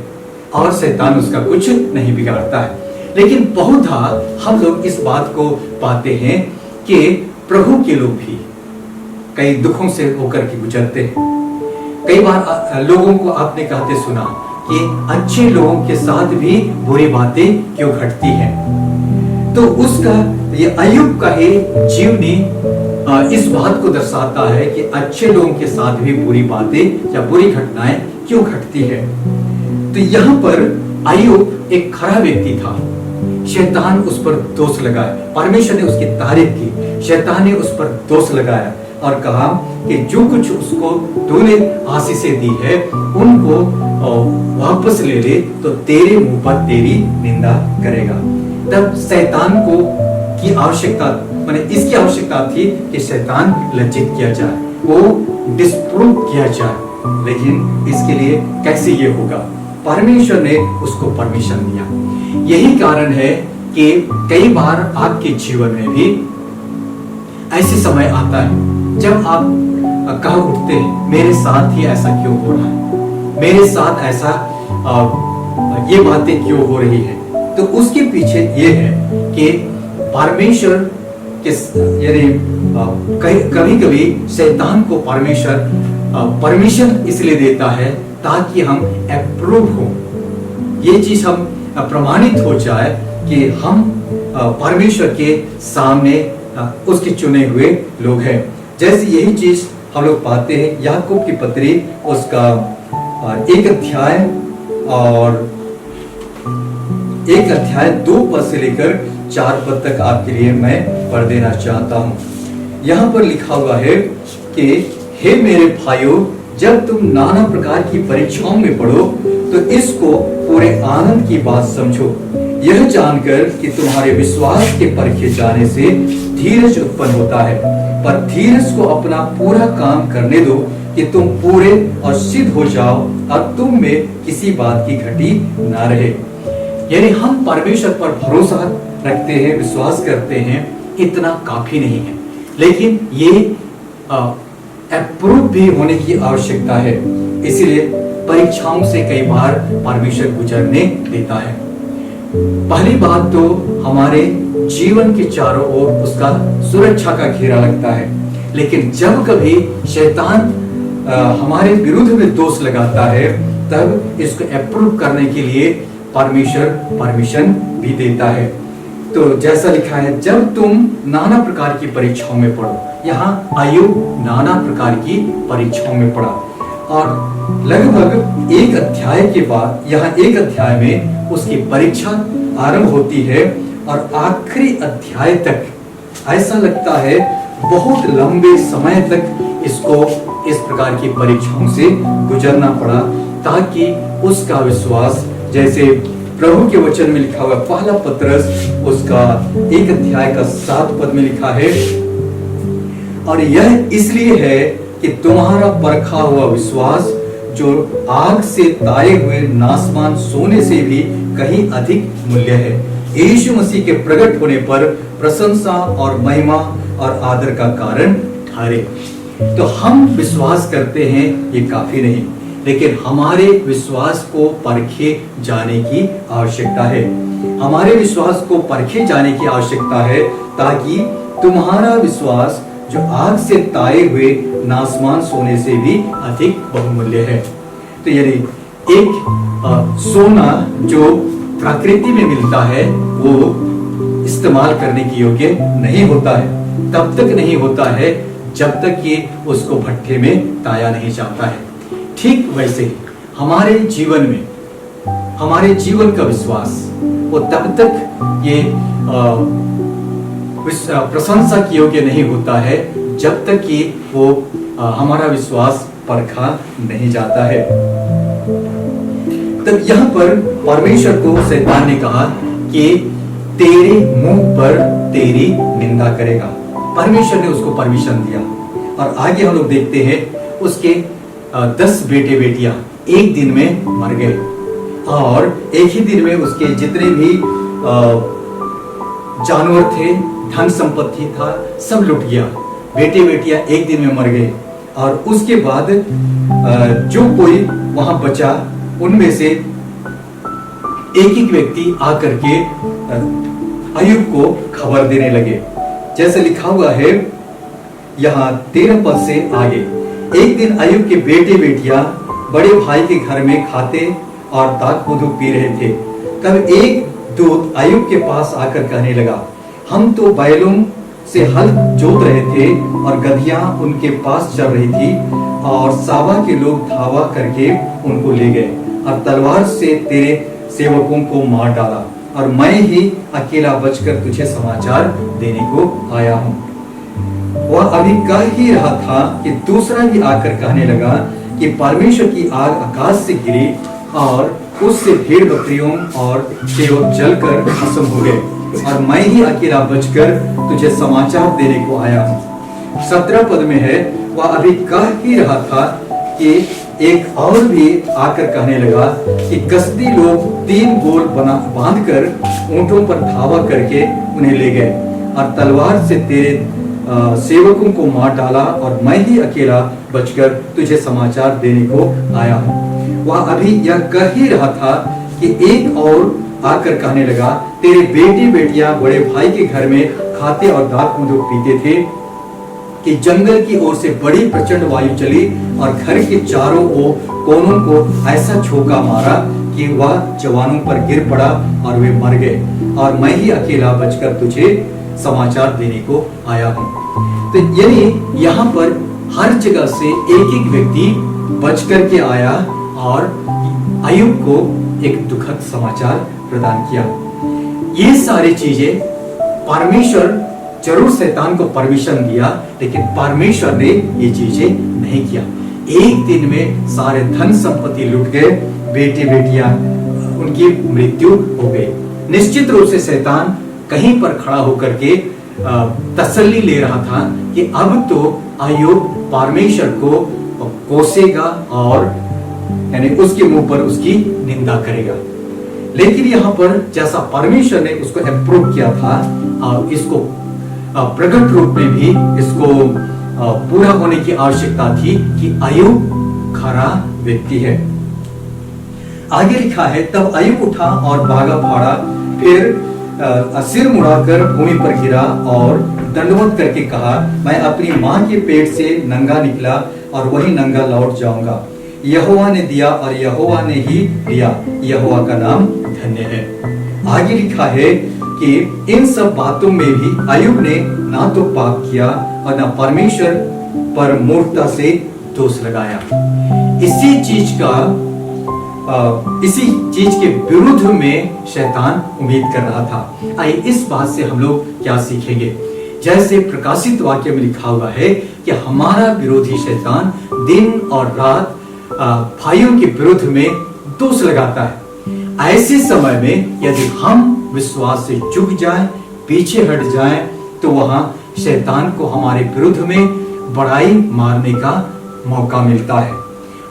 और शैतान उसका कुछ नहीं बिगाड़ता है। लेकिन बहुधा हम लोग इस बात को पाते हैं कि प्रभु के लोग भी कई दुखों से होकर के गुजरते हैं। कई बार लोगों को आपने कहते सुना कि अच्छे लोगों के साथ भी बुरी बातें क्यों घटती हैं। तो उसका ये अय्यूब का ही जीवनी इस बात को दर्शाता है कि अच्छे लोगों के साथ भी बुरी बातें या बुरी घटनाएं क्यों घटती है। तो यहाँ पर अय्यूब एक खरा व्यक्ति था। शैतान उस पर दोष लगाया, परमेश्वर ने उसकी तारीफ की, शैतान ने उस पर दोष लगाया और कहा कि जो कुछ उसको तूने आशीषें दी है उनको वापस ले ले तो तेरे मुंह पर तेरी निंदा करेगा। तब शैतान को की आवश्यकता, माने इसकी आवश्यकता थी कि शैतान लज्जित किया जाए, वो डिस्प्रूव किया जाए। लेकिन इसके लिए कैसे ये होगा? परमेश्वर ने उसको परमिशन दिया। यही कारण है कि कई बार आपके जीवन में भी ऐसे समय आता है जब आप कह उठते हैं, मेरे साथ ही ऐसा क्यों हो रहा है, मेरे साथ ऐसा ये बातें क्यों हो रही है। तो उसके पीछे ये है कि परमेश्वर के कभी कभी शैतान को परमेश्वर परमिशन इसलिए देता है ताकि हम अप्रूव हो, ये चीज हम प्रमाणित हो जाए कि हम परमेश्वर के सामने उसके चुने हुए लोग हैं। जैसे यही चीज हम लोग पाते हैं याकूब की पत्री उसका 1 अध्याय और 1 अध्याय 2 पद से लेकर 4 पद तक आपके लिए मैं पढ़ देना चाहता हूँ। यहाँ पर लिखा हुआ है कि हे मेरे भाइयों, जब तुम नाना प्रकार की परीक्षाओं में पड़ो तो इसको पूरे आनंद की बात समझो, यह जानकर कि तुम्हारे विश्वास के परखे जाने से धीरज उत्पन्न होता है। पर धीरज को अपना पूरा काम करने दो कि तुम पूरे और सिद्ध हो जाओ और तुम में किसी बात की घटी ना रहे। यानी हम परमेश्वर पर भरोसा रखते हैं, विश्वास करते हैं, इतना काफी नहीं है, लेकिन ये अप्रूव भी होने की आवश्यकता है। इसलिए परीक्षाओं से कई बार परमेश्वर गुजरने देता है। पहली बात तो हमारे जीवन के चारों ओर उसका सुरक्षा का घेरा लगता है। लेकिन जब कभी शैतान हमारे विरुद्ध में दोष लगाता है तब इसको अप्रूव करने के लिए परमेश्वर परमिशन भी देता है। तो जैसा लिखा है, जब तुम नाना प्रकार की परीक्षाओं में पढ़ो, यहाँ अय्यूब नाना प्रकार की परीक्षाओं में पड़ा और लगभग 1 अध्याय के बाद यहाँ 1 अध्याय में उसकी परीक्षा आरंभ होती है और आखिरी अध्याय तक ऐसा लगता है बहुत लंबे समय तक इसको इस प्रकार की परीक्षाओं से गुजरना पड़ा ताकि उसका विश्वास, जैसे प्रभु के वचन में लिखा हुआ पहला पत्रस उसका 1 अध्याय का 7 पद में लिखा है, और यह इसलिए है कि तुम्हारा परखा हुआ विश्वास जो आग से ताए हुए नासमान सोने से भी कहीं अधिक मूल्य है, यीशु मसीह के प्रकट होने पर प्रशंसा और महिमा और आदर का कारण ठहरे। तो हम विश्वास करते हैं ये काफी नहीं, लेकिन हमारे विश्वास को परखे जाने की आवश्यकता है। हमारे विश्वास को परखे जाने की आवश्यकता है ताकि तुम्हारा विश्वास जो आग से ताए हुए नासमान सोने से भी अधिक बहुमूल्य है। तो यदि एक सोना जो प्रकृति में मिलता है वो इस्तेमाल करने की योग्य नहीं होता है, तब तक नहीं होता है जब तक कि उसको भट्ठे में ताया नहीं जाता है। ठीक वैसे ही हमारे जीवन में हमारे जीवन का विश्वास वो तब तक ये प्रशंसा की योग्य नहीं होता है जब तक कि वो हमारा विश्वास परखा नहीं जाता है। तब यहाँ पर परमेश्वर को शैतान ने कहा कि तेरे मुंह पर तेरी निंदा करेगा। परमेश्वर ने उसको परमिशन दिया और आगे हम लोग देखते हैं उसके 10 बेटे बेटियां एक दिन में मर गए और एक ही दिन में उसके जितने भी जानवर थे, धन संपत्ति था, सब लुट गया। बेटे बेटियां एक दिन में मर गए और उसके बाद जो कोई वहां बचा उनमें से एक एक व्यक्ति आकर के अय्यूब को खबर देने लगे। जैसे लिखा हुआ है यहाँ 13 पद से आगे, एक दिन अय्यूब के बेटे बेटियां बड़े भाई के घर में खाते और दाख मधु पी रहे थे। तब एक दूत अय्यूब के पास आकर कहने लगा, हम तो बैलों से हल जोत रहे थे और गधियां उनके पास चल रही थी और साबा के लोग धावा करके उनको ले गए और तलवार से तेरे सेवकों को मार डाला और मैं ही अकेला बचकर तुझे समाचार देने को आया हूँ। वह अभी कह ही रहा था कि दूसरा भी आकर कहने लगा कि परमेश्वर की आग आकाश से गिरी और उससे भेड़ बकरियों और सेवक जलकर भस्म हो गए और मैं ही अकेला बचकर तुझे समाचार देने को आया हूँ। 17 पद में है, वह अभी कह ही रहा था कि एक और भी आकर कहने लगा कि कसदी लोग 3 गोल बांधकर ऊंटों पर धावा करके उन्हें ले गए और तलवार से तेरे सेवकों को मार डाला और मैं ही अकेला बचकर तुझे समाचार देने को आया हूँ। वह अभी यह कह ही रहा था कि एक और आकर कहने लगा, तेरे बेटे बेटियां बड़े भाई के घर में खाते और दाख मधु पीते थे कि जंगल की ओर से बड़ी प्रचंड वायु चली और घर के चारों ओर कोनों को ऐसा झोंका मारा कि वह जवानों पर गिर पड़ा और वे मर गए और मैं ही अकेला बचकर तुझे समाचार देने को आया हूँ। तो यानी यहाँ पर हर जगह से एक एक व्यक्ति बच करके आया और अय्यूब को एक दुखद समाचार प्रदान किया। ये सारी चीजें परमेश्वर जरूर शैतान को परमिशन दिया, लेकिन परमेश्वर ने ये चीजें नहीं किया। एक दिन में सारे धन संपत्ति लुट गए, बेटे बेटियां उनकी मृत्यु हो गई। निश्चित रूप से शैतान कहीं पर खड़ा होकर के तसल्ली ले रहा था कि अब तो अय्यूब परमेश्वर को कोसेगा और यानी उसके मुंह पर उसकी निंदा करेगा। लेकिन यहाँ पर जैसा परमेश्वर ने उसको अप्रूव किया था और इसको प्रकट रूप में भी इसको पूरा होने की आवश्यकता थी कि अय्यूब खरा व्यक्ति है। आगे लिखा है, तब अय्यूब उठा और भागा भाड़ा, फिर सिर मुड़ाकर भूमि पर गिरा और दंडवत करके कहा, मैं अपनी मां के पेट से नंगा निकला और वही नंगा लौट जाऊंगा। यहोवा ने दिया और यहोवा ने ही लिया, यहोवा का नाम धन्य है। आगे लिखा है कि इन सब बातों में भी अय्यूब ने ना तो पाप किया और ना परमेश्वर पर मूर्खता से दोष लगाया। इसी चीज के विरुद्ध में शैतान उम्मीद कर रहा था। आइए इस बात से हम लोग क्या सीखेंगे। जैसे प्रकाशित वाक्य में लिखा हुआ है कि हमारा विरोधी शैतान दिन और रात भाइयों के विरुद्ध में दोष लगाता है। ऐसे समय में यदि हम विश्वास से चूक जाएं, पीछे हट जाएं, तो वहां शैतान को हमारे विरुद्ध में बड़ाई मारने का मौका मिलता है।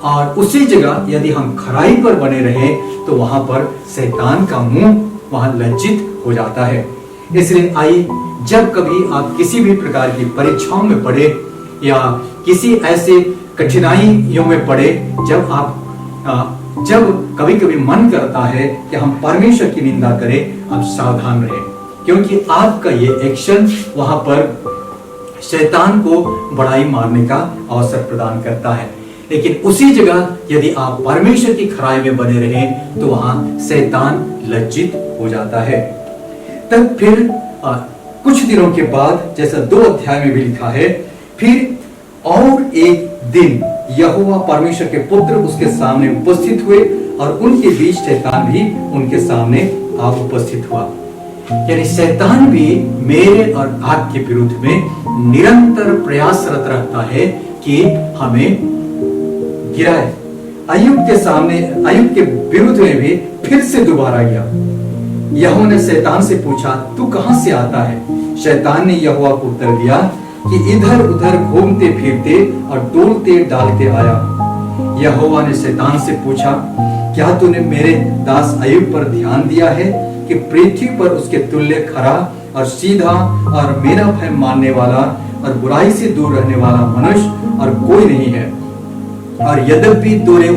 और उसी जगह यदि हम खराई पर बने रहे तो वहां पर शैतान का मुंह वहां लज्जित हो जाता है। इसलिए आइए, जब कभी आप किसी भी प्रकार की परीक्षाओं में पड़े या किसी ऐसे कठिनाइयों में पड़े, जब कभी कभी मन करता है कि हम परमेश्वर की निंदा करें, आप सावधान रहें, क्योंकि आपका ये एक्शन वहां पर शैतान को बड़ाई मारने का अवसर प्रदान करता है। लेकिन उसी जगह यदि आप परमेश्वर की खराई में बने रहें तो वहां शैतान लज्जित हो जाता है। तब फिर कुछ दिनों के बाद, जैसा 2 अध्याय में भी लिखा है, फिर और एक दिन यहोवा परमेश्वर के पुत्र उसके सामने उपस्थित हुए और उनके बीच शैतान भी उनके सामने आप उपस्थित हुआ। यानी शैतान भी मेरे और आपके विरुद्ध में निरंतर प्रयासरत रहता है कि हमें गिराए, अय्यूब के सामने, अय्यूब के विरुद्ध में भी फिर से दोबारा गया। यहोवा ने शैतान से पूछा, तू कहां से आता है? शैतान ने यहोवा को उत्तर दिया कि इधर उधर घूमते फिरते और डोलते डालते आया। यहोवा ने शैतान से पूछा, क्या तूने मेरे दास अय्यूब पर ध्यान दिया है कि पृथ्वी पर उसके तुल्य खरा और सीधा और मेरा भय मानने वाला और बुराई से दूर रहने वाला मनुष्य और कोई नहीं है। और यद्यपि तूने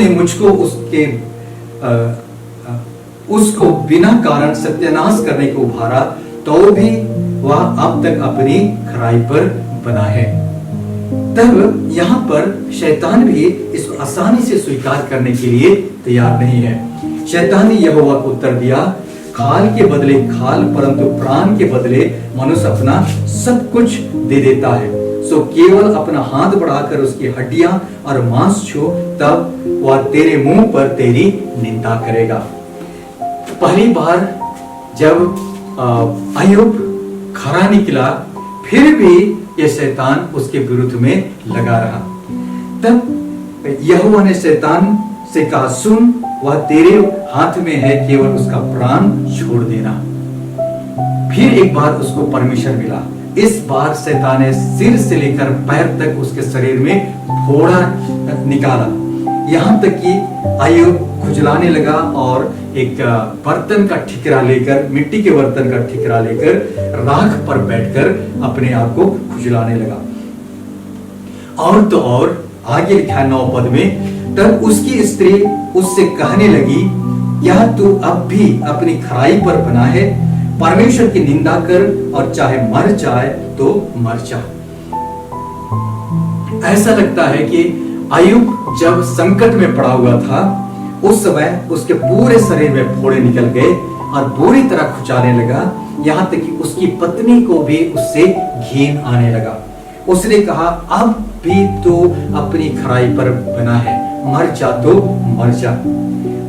मुझको उसको बिना कारण सत्यानाश करने को उभारा, तो भी वह अब तक अपनी खराई पर बना है। तब यहाँ पर शैतान भी इसको आसानी से स्वीकार करने के लिए तैयार नहीं है। शैतान ने यहोवा को उत्तर दिया, खाल के बदले खाल, परंतु प्राण के बदले मनुष्य अपना सब कुछ दे देता है। सो केवल अपना हाथ बढ़ाकर उसकी हड्डियां और मांस छू, तब वह तेरे मुंह पर तेरी निंदा करेगा। पहली बार जब अय्यूब खरा निकला, फिर भी यह शैतान उसके विरुद्ध में लगा रहा। तब यहोवा ने शैतान से कहा, सुन, वह तेरे हाथ में है, केवल उसका प्राण छोड़ देना। फिर एक बार उसको परमेश्वर मिला। इस बार शैतान ने सिर से लेकर पैर तक उसके शरीर में फोड़ा निकाला, यहां तक कि अय्यूब खुजलाने लगा और एक बर्तन का ठिकरा लेकर, मिट्टी के बर्तन का ठिकरा लेकर राख पर बैठकर अपने आप को खुजलाने लगा। और तो और आगे लिखा 9 पद में, तब उसकी स्त्री उससे कहने लगी, क्या तू अब भी अपनी खराई पर बना है? परमेश्वर की निंदा कर और चाहे मर जाए तो मर जा। ऐसा लगता है कि अय्यूब जब संकट में पड़ा हुआ था, उस समय उसके पूरे शरीर में फोड़े निकल गए और बुरी तरह खुजाने लगा, यहां तक कि उसकी पत्नी को भी उससे घिन आने लगा। उसने कहा, अब भी तो अपनी खराई पर बना है, मर जा तो मर जा।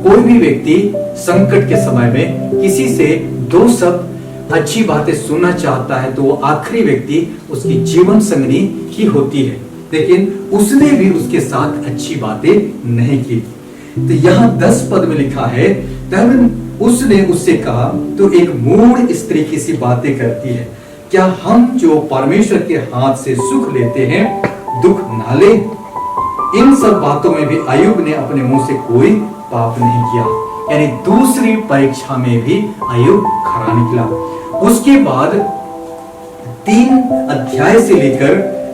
कोई भी व्यक्ति संकट के समय में किसी से 2 शब्द अच्छी बातें सुनना चाहता है तो वो आखिरी व्यक्ति उसकी जीवन संगनी ही होती है, लेकिन उसने भी उसके साथ अच्छी बातें नहीं की। तो यहाँ 10 पद में लिखा है, तब उसने उससे कहा, तो एक मूढ़ स्त्री की सी बातें करती है, क्या हम जो परमेश्वर के हाथ से सुख लेते हैं दुख ना ले? इन सब बातों में भी अय्यूब ने अपने मुंह से कोई पाप नहीं किया। यानी दूसरी परीक्षा में भी अय्यूब खरा निकला। उसके बाद 3 अध्याय से लेकर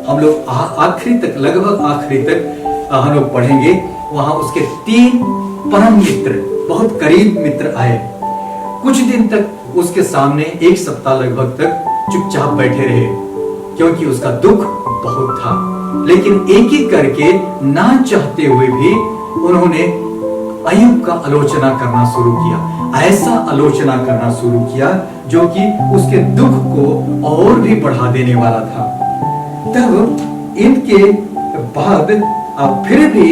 हम लोग आखिरी तक, लगभग आखिरी तक हम लोग पढ़ेंगे। वहां उसके 3 परम मित्र, बहुत करीब मित्र आए। कुछ दिन तक उसके सामने 1 सप्ताह लगभग तक चुपचाप बैठे रहे, क्योंकि उसका दुख बहुत था। लेकिन एक एक करके, ना चाहते हुए भी, उन्होंने अय्यूब का आलोचना करना शुरू किया। ऐसा आलोचना करना शुरू किया जो कि उसके दुख को और भी बढ़ा देने वाला था। तब इनके बाद अब फिर भी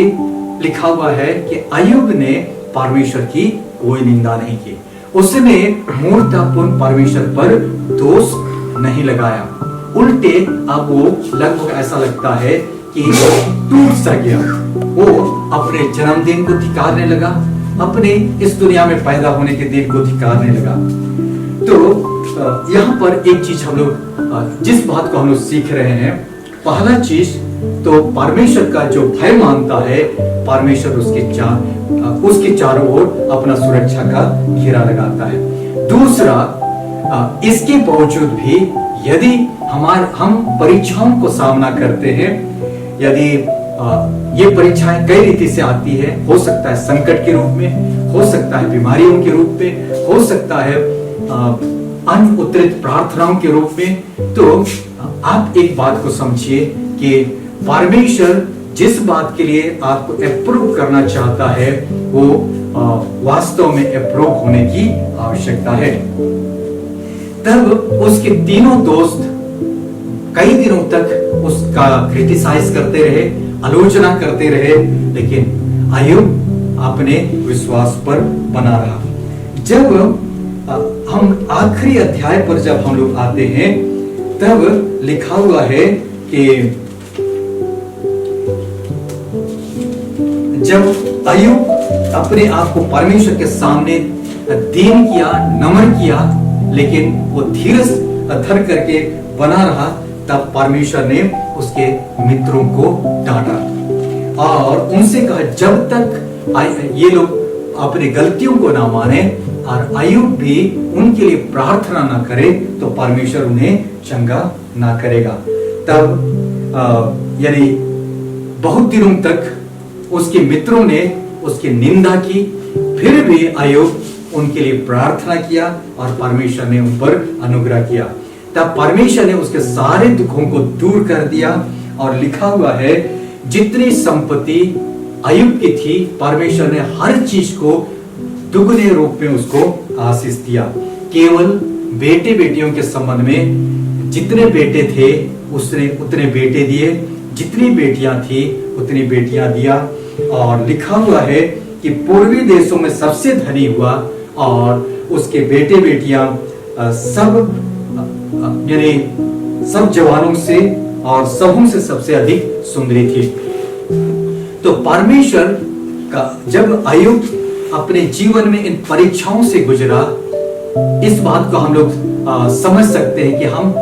लिखा हुआ है कि अय्यूब ने परमेश्वर की कोई निंदा नहीं की। उसने मूर्खतापूर्ण परमेश्वर पर दोष नहीं लगाया। उल्टे अब वो लगभग ऐसा लगता है कि टूट सा गया। वो अपने जन्मदिन को धिक्कारने लगा, अपने इस दुनिया में पैदा होने के दिन को धिक्कारने लगा। तो यहाँ पर एक चीज हम लोग, जिस बात को हम लोग सीख रहे हैं, पहला चीज तो परमेश्वर का जो भय मानता है, परमेश्वर उसके चारों ओर अपना सुरक्षा का घेरा लगाता है। दूसरा, इसके बावजूद भी यदि हम परीक्षाओं को सामना करते हैं, यदि ये परीक्षाएं कई रीति से आती है, हो सकता है संकट के रूप में, हो सकता है बीमारियों के रूप में, हो सकता है अनउत्तरित प्रार्थनाओं के रूप में, तो आप एक बात को समझिए कि परमेश्वर जिस बात के लिए आपको अप्रूव करना चाहता है, वो वास्तव में अप्रूव होने की आवश्यकता है। तब उसके तीनों दोस्त कई दिनों तक उसका क्रिटिसाइज करते रहे, आलोचना करते रहे, लेकिन अय्यूब अपने विश्वास पर बना रहा। जब हम आखिरी अध्याय पर जब हम लोग आते हैं, तब लिखा हुआ है कि जब अय्यूब अपने आप को परमेश्वर के सामने दीन किया, नम्र किया, लेकिन वो धीरज धर करके बना रहा, तब परमेश्वर ने उसके मित्रों को डांटा और उनसे कहा जब तक ये लोग अपनी गलतियों को ना माने और अय्यूब भी उनके लिए प्रार्थना ना करे तो परमेश्वर उन्हें चंगा ना करेगा। तब यानी बहुत दिनों तक उसके मित्रों ने उसकी निंदा की, फिर भी अय्यूब उनके लिए प्रार्थना किया और परमेश्वर ने उन पर अनुग्रह किया। तब परमेश्वर ने उसके सारे दुखों को दूर कर दिया और लिखा हुआ है जितनी संपत्ति अय्यूब की थी, परमेश्वर ने हर चीज को दुगने रूप में उसको आशीष दिया। केवल बेटे बेटियों के संबंध में जितने बेटे थे उसने उतने बेटे दिए, जितनी बेटियां थी उतनी बेटियां दिया। और लिखा हुआ है कि पूर्वी देशों में सबसे धनी हुआ और उसके बेटे बेटियां सब यानी सब जवानों से और सबों से सबसे अधिक सुंदरी थी। तो परमेश्वर का जब अय्यूब अपने जीवन में इन परीक्षाओं से गुजरा, इस बात को हम लोग समझ सकते हैं कि हम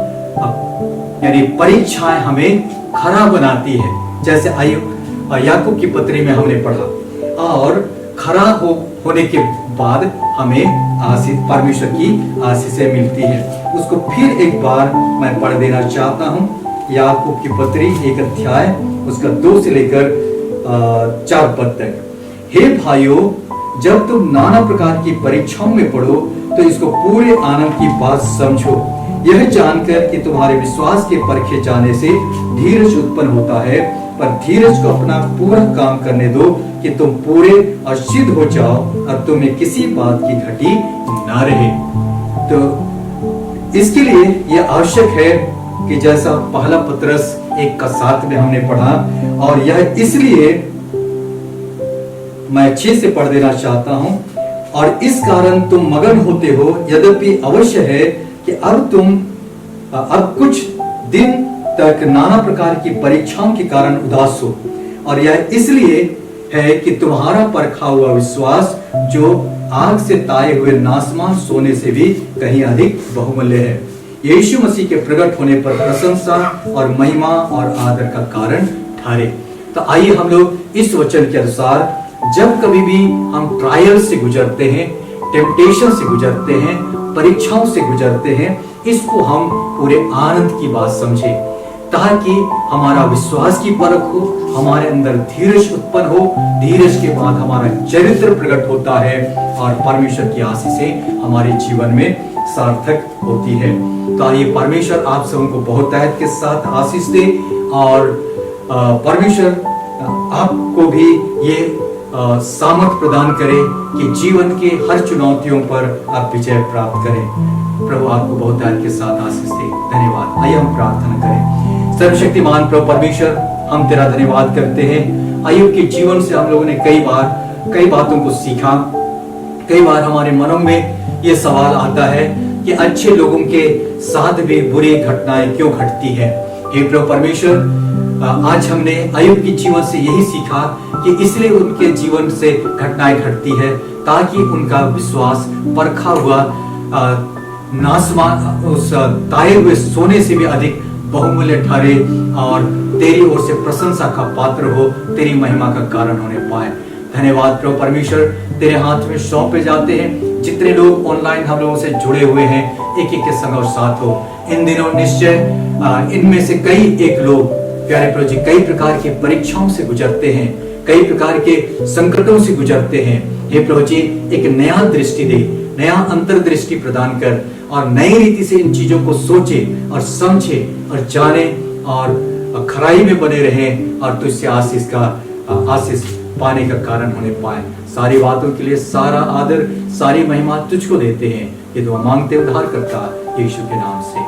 यानी परीक्षाएं हमें खरा बनाती है। जैसे अय्यूब याकूब की पत्री में हमने पढ़ा और खरा होने के बाद हमें आशीष, परमेश्वर की आशीषें मिलती है। उसको फिर एक बार मैं पढ़ देना चाहता हूं। याकूब की पत्री 1 अध्याय उसका 2 से लेकर 4 पद तक। हे भाइयों, जब तुम नाना प्रकार की परीक्षाओं में पढ़ो तो इसको पूरे आनंद की बात समझो, यह जानकर कि तुम्हारे विश्वास के परखे जाने से धीरज उत्पन्न होता है। पर धीरज को अपना पूरा काम करने दो कि तुम पूरे और सिद्ध हो जाओ और तुम्हें किसी बात की घटी ना रहे। तो इसके लिए यह आवश्यक है कि जैसा पहला पत्रस 1:7 में हमने पढ़ा, और यह इसलिए मैं 6 से पढ़ देना चाहता हूं। और इस कारण तुम मगन होते हो, यद्यपि अवश्य है कि अब कुछ दिन तक नाना प्रकार की परीक्षाओं के कारण उदास हो, और यह इसलिए है कि तुम्हारा परखा हुआ विश्वास जो आग से ताए हुए नासमान सोने से भी कहीं अधिक बहुमूल्य है, यीशु मसीह के प्रकट होने पर प्रशंसा और महिमा और आदर का कारण ठहरे। तो आइए हम लोग इस वचन के अनुसार जब कभी भी हम ट्रायल से गुजरते हैं, टेम्पटेशन से गुजरते हैं, परीक्षाओं से गुजरते हैं, इसको हम पूरे आनंद की बात समझें, ताकि हमारा विश्वास की परख हो, हमारे अंदर धीरज उत्पन्न हो। धीरज के बाद हमारा चरित्र प्रकट होता है और परमेश्वर की आशीषें हमारे जीवन में सार्थक होती है। तो आइए परमेश्वर आप सबको बहुत तहत के साथ आशीष दे और परमेश्वर आपको भी ये सामर्थ प्रदान करे कि जीवन के हर चुनौतियों पर आप विजय प्राप्त करें। प्रभु आपको बहुत तहत के साथ आशीष दे। धन्यवाद। आइए हम प्रार्थना करें। सर्वशक्तिमान प्रभु परमेश्वर, हम तेरा धन्यवाद करते हैं। अय्यूब के जीवन से हम लोगों ने कई बातों को सीखा। कई बार हमारे मनों में ये सवाल आता है कि अच्छे लोगों के साथ भी बुरी घटनाएं क्यों घटती है। हे प्रभु परमेश्वर, आज हमने अय्यूब के जीवन से यही सीखा कि इसलिए उनके जीवन से घटनाएं घटती है ताकि उनका विश्वास परखा हुआ नासमान उस ताए हुए सोने से भी अधिक बहुमूल्य ठहरे और तेरी ओर से प्रशंसा का पात्र हो, तेरी महिमा का कारण होने पाए। धन्यवाद प्रभु परमेश्वर, तेरे हाथ में सौंपे जाते हैं। जितने लोग ऑनलाइन हम लोगों से जुड़े हुए हैं, एक एक के संग और साथ हो। इन दिनों निश्चय इनमें से कई एक लोग प्यारे प्रभु जी कई प्रकार की परीक्षाओं से गुजरते हैं, कई प्रकार के संकटों से गुजरते हैं। हे प्रभु जी, एक नया दृष्टि दे, नया अंतर्दृष्टि प्रदान कर और नई रीति से इन चीजों को सोचे और समझे और जाने और खराई में बने रहे और तुझसे आशीष पाने का कारण होने पाए। सारी बातों के लिए सारा आदर, सारी महिमा तुझको देते हैं। ये दुआ मांगते उद्धार करता यीशु के नाम से,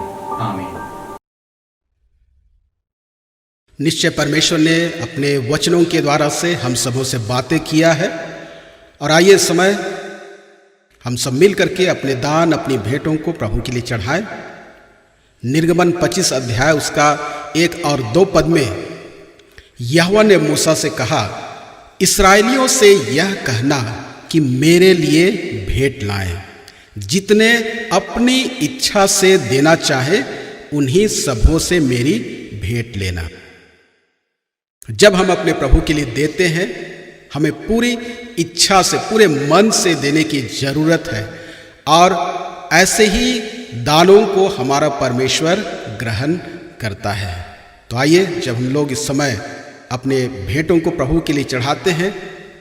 आमीन। निश्चय परमेश्वर ने अपने वचनों के द्वारा से हम सबों से बातें किया है, और आइए समय हम सब मिल करके अपने दान, अपनी भेंटों को प्रभु के लिए चढ़ाएं। निर्गमन 25 अध्याय उसका 1 और 2 पद में यहोवा ने मूसा से कहा, इस्राएलियों से यह कहना कि मेरे लिए भेंट लाएं। जितने अपनी इच्छा से देना चाहे उन्हीं सबों से मेरी भेंट लेना। जब हम अपने प्रभु के लिए देते हैं, हमें पूरी इच्छा से, पूरे मन से देने की जरूरत है, और ऐसे ही दानों को हमारा परमेश्वर ग्रहण करता है। तो आइए, जब हम लोग इस समय अपने भेंटों को प्रभु के लिए चढ़ाते हैं,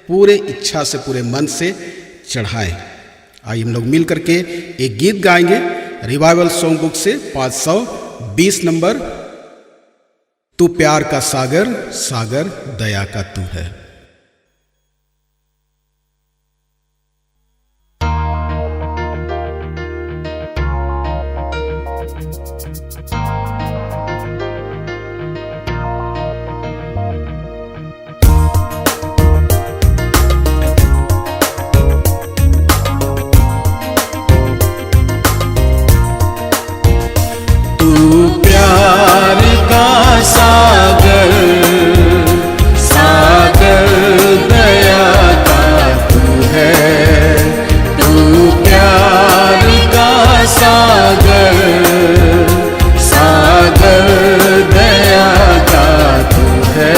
पूरे इच्छा से, पूरे मन से चढ़ाएं। आइए हम लोग मिल करके एक गीत गाएंगे रिवाइवल सॉन्ग बुक से 520 नंबर, तू प्यार का सागर, सागर दया का तू है। सागर, सागर दया का तू है, तू प्यार का सागर, सागर दया का तू है।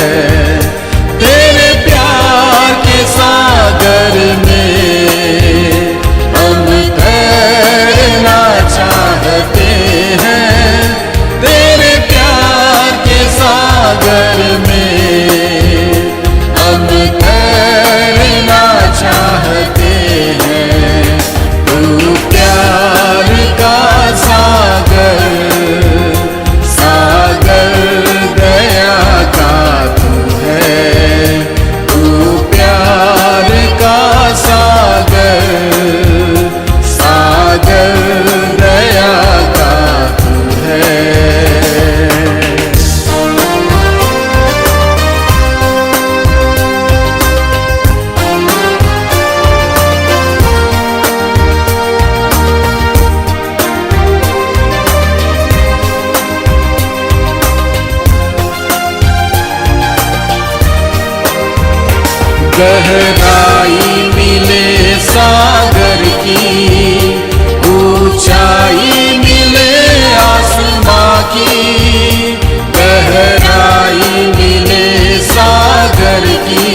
तेरे प्यार के सागर में हम तैरना चाहते हैं, तेरे सागर में हम तैरना चाहते हैं। तू प्यार का सागर, सागर दया का तू है, तू प्यार का सागर, सागर दया का तू है। गहराई मिले सागर की, ऊंचाई मिले आसमां की, गहराई मिले सागर की,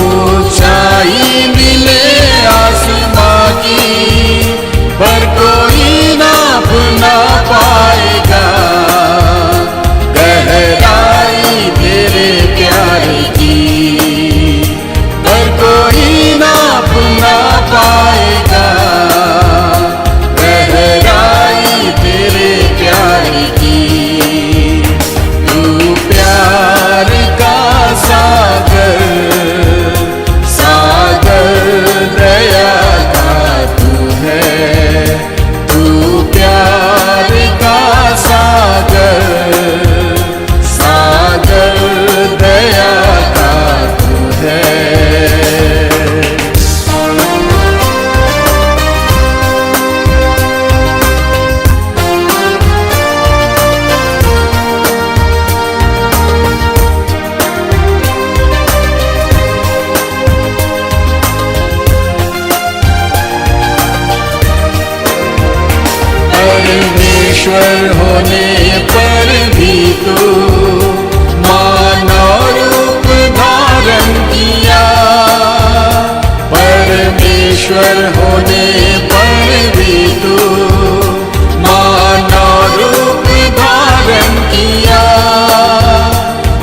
ऊंचाई मिले आसमां की, पर कोई नाप ना पाएगा गहराई तेरे प्यार की, कोई नाप ना पाएगा गहराई तेरे प्यार की। तू प्यार का सागर, सागर दया का तू है, तू प्यार का सागर, सागर दया का तू है। परमेश्वर होने पर भी तू मानव रूप धारण किया, परमेश्वर होने पर भी तू मानव रूप धारण किया।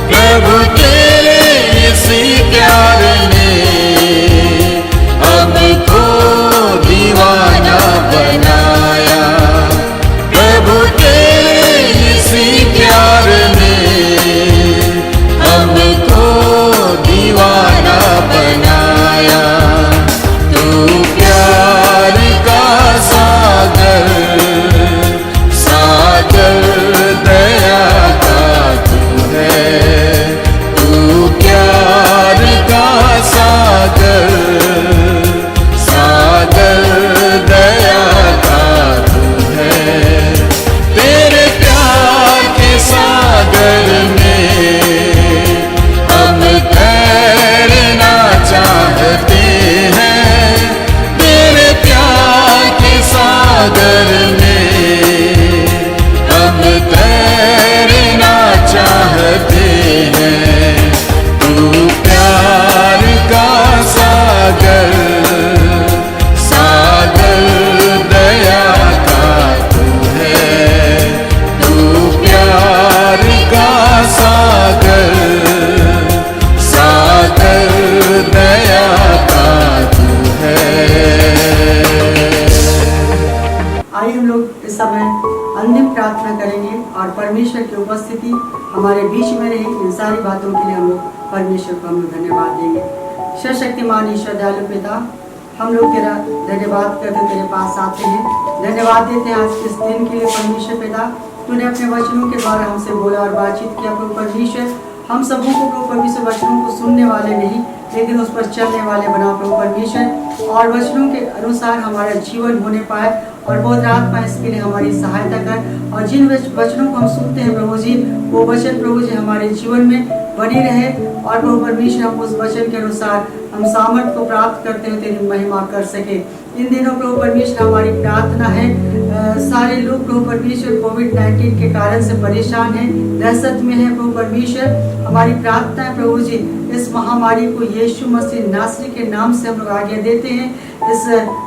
प्रभु तेरे इसी प्यार ने हमको दीवाना बनाया, प्रभु तेरे इसी प्यार ने हमको दीवाना बनाया। तू प्यार लोग इस समय अंतिम प्रार्थना करेंगे और परमेश्वर की उपस्थिति हमारे बीच में रहे। इन सारी बातों के लिए हम लोग परमेश्वर को हम लोग धन्यवाद देंगे। सर्वशक्तिमान ईश्वर दयालु पिता, हम लोग तेरा धन्यवाद करते तेरे पास आते हैं, धन्यवाद देते हैं आज के इस दिन के लिए परमेश्वर पिता। तूने अपने वचनों के द्वारा हमसे बोला और बातचीत किया प्रभु परमेश्वर। हम सबों को प्रभु परमेश्वर वचनों को सुनने वाले नहीं लेकिन उस पर चलने वाले बना प्रभु परमेश्वर, और वचनों के अनुसार हमारा जीवन होने पाए। और बहुत आत्मा इसके लिए हमारी सहायता कर, और जिन वचनों को हम सुनते हैं प्रभु जी, वो वचन प्रभु जी हमारे जीवन में बनी रहे। और प्रभु परमेश्वर हम उस वचन के अनुसार हम सामर्थ को प्राप्त करते हुए तेरी महिमा कर सके। इन दिनों प्रभु परमेश्वर हमारी प्रार्थना है, सारे लोग प्रभु परमेश्वर कोविड-19 के कारण से परेशान हैं, दहशत में है प्रभु परमेश्वर। हमारी प्रार्थना है प्रभु जी, इस महामारी को यीशु मसीह नासरी के नाम से हम लोग आगे देते हैं, इस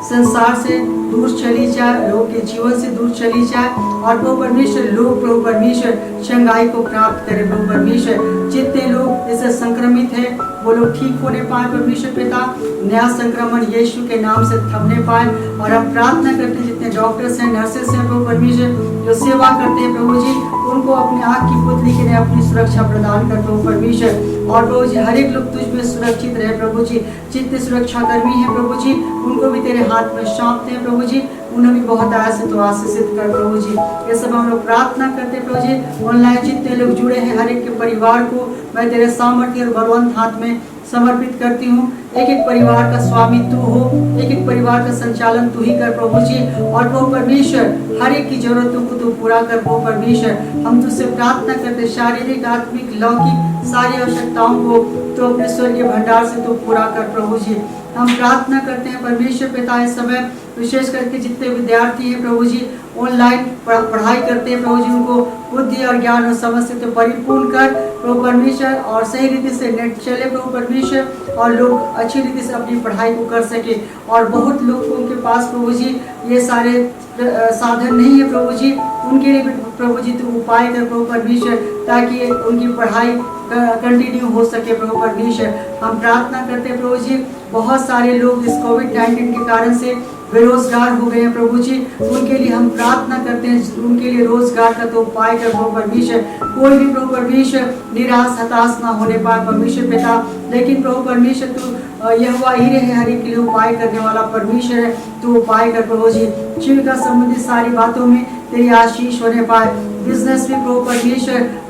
संसार से दूर चली जाए, लोग के जीवन से दूर चली जाए। और प्रभु परमेश्वर लोग प्रभु परमेश्वर चंगाई को प्राप्त करें प्रभु परमेश्वर। जितने लोग इससे संक्रमित हैं वो लोग ठीक होने पाए परमेश्वर पिता, नया संक्रमण यीशु के नाम से थमने पाए। और हम प्रार्थना करते हैं जितने डॉक्टर्स हैं, नर्सेस हैं प्रभु परमेश्वर, जो सेवा करते हैं प्रभु जी, उनको अपने आँख की पुतली के लिए अपनी सुरक्षा प्रदान कर प्रभु परमेश्वर। और प्रभु जी हर एक लोग तुझ में सुरक्षित रहे प्रभु जी। जितने सुरक्षा कर्मी हैं प्रभु जी, उनको भी तेरे हाथ में सौंपते हैं प्रभु जी, उन्हें भी बहुत आशीषित कर प्रभु जी। ये सब हम लोग प्रार्थना करते हैं प्रभु जी। ऑनलाइन जितने लोग जुड़े हैं हर एक के परिवार को मैं तेरे सामर्थ्य और बलवंत हाथ में समर्पित करती हूँ। एक एक परिवार का स्वामी तू हो, एक एक परिवार का संचालन तू ही कर प्रभु जी। और प्रभु परमेश्वर हर एक की जरूरतों को तू पूरा कर प्रभु परमेश्वर। हम तुझसे प्रार्थना करते शारीरिक, आत्मिक, लौकिक सारी आवश्यकताओं को तो अपने स्वर्गीय भंडार से तू पूरा कर प्रभु जी। हम प्रार्थना करते हैं परमेश्वर पिता, इस समय विशेष करके जितने विद्यार्थी हैं प्रभु जी ऑनलाइन पढ़ाई करते हैं प्रभु जी, उनको बुद्धि और ज्ञान और समझ से तो परिपूर्ण कर प्रभु परमेश्वर, और सही रीति से नेट चले प्रभु परमेश्वर, और लोग अच्छी रीति से अपनी पढ़ाई को कर सके। और बहुत लोगों के पास प्रभु जी ये सारे साधन नहीं है प्रभु जी, उनके लिए प्रभु जी तू उपाय कर प्रभु परमेश्वर, ताकि उनकी पढ़ाई कंटिन्यू हो सके प्रभु परमेश्वर। हम प्रार्थना करते हैं प्रभु जी, बहुत सारे लोग इस कोविड-19 के कारण से बेरोजगार हो गए हैं प्रभु जी, उनके लिए हम प्रार्थना करते हैं, उनके लिए रोजगार का तो उपाय कर प्रभु परमेश्वर। कोई भी प्रभु परमेश्वर निराश हताश ना होने पाए परमेश्वर पिता, लेकिन प्रभु परमेश्वर तू यहोवा ही रहे, हर एक के लिए उपाय करने वाला परमेश्वर है, तू उपाय कर प्रभु जी। जीविका संबंधी सारी बातों में तेरी आशीष होने पाए। बिजनेस भी प्रभु परमेश्वर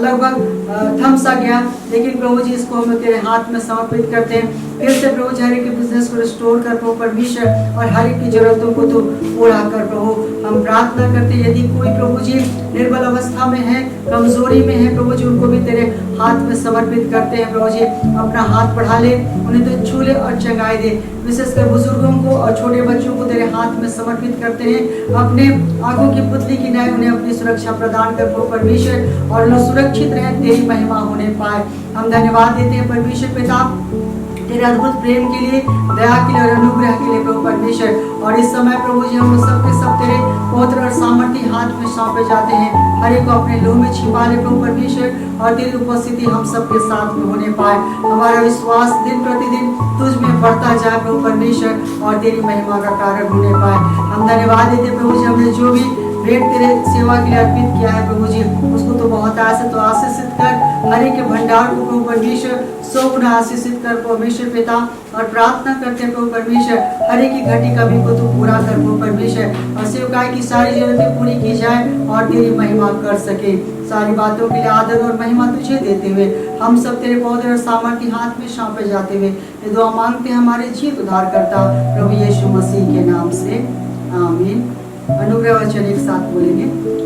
लगभग थम सा गया, लेकिन प्रभु जी इसको हम तेरे हाथ में समर्पित करते हैं। फिर से प्रभु जी हर एक के बिजनेस को रिस्टोर कर प्रभु परमेश्वर, और हर एक की जरूरतों को तू पूरा कर प्रभु। हम प्रार्थना करते हैं यदि कोई प्रभु जी निर्बल अवस्था में है, कमजोरी में है प्रभु जी, उनको भी तेरे हाथ में समर्पित करते हैं प्रभु जी। अपना हाथ बढ़ा ले, उन्हें तो छू ले और चंगाई दे। विशेषकर बुजुर्गों को और छोटे बच्चों को तेरे हाथ में समर्पित करते हैं, अपने आंखों की पुतली की नाई उन्हें अपनी सुरक्षा प्रदान कर प्रभु परमेश्वर, और लोग सुरक्षित रहे, तेरी महिमा होने पाए। हम धन्यवाद देते हैं परमेश्वर पिता तेरे अद्भुत प्रेम के लिए, दया के लिए और अनुग्रह के लिए प्रभु परमेश्वर। और इस समय प्रभु जी हम सब के सब तेरे पवित्र और सामर्थ्य हाथ में सौंपे जाते हैं। हर एक को अपने लोह में छिपा ले प्रभु परमेश्वर, और तेरी उपस्थिति हम सबके साथ में होने पाए। हमारा विश्वास दिन प्रतिदिन तुझ में बढ़ता जाए प्रभु परमेश्वर, और तेरी महिमा का कारण होने पाए। हम धन्यवाद देते प्रभु जी, हमने जो भी भेंट तेरे सेवा के लिए अर्पित किया है प्रभु जी, उसको तो बहुत आशीषित कर, हर एक के भंडार को प्रभु परमेश्वर 100 गुना आशीषित कर परमेश्वर पिता। और प्रार्थना करते हैं प्रभु परमेश्वर, हर एक की घटी कमी को तू पूरा कर प्रभु परमेश्वर, और सेवकाई की सारी जरूरतें पूरी की जाए और तेरी महिमा कर सके। सारी बातों के लिए आदर और महिमा तुझे देते हुए हम सब तेरे पौधे और सामर्थ्य हाथ में सौंपे जाते हुए ये दुआ मांगते हैं हमारे जीवित उद्धारकर्ता प्रभु यीशु मसीह के नाम से, आमीन। अनुग्रह वचन एक साथ बोलेंगे।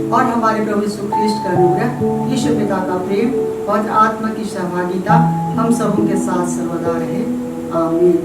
और हमारे प्रभु यीशु ख्रीष्ट का अनुग्रह, यीशु पिता का प्रेम और आत्मा की सहभागिता हम सबों के साथ सर्वदा रहे, आमीन।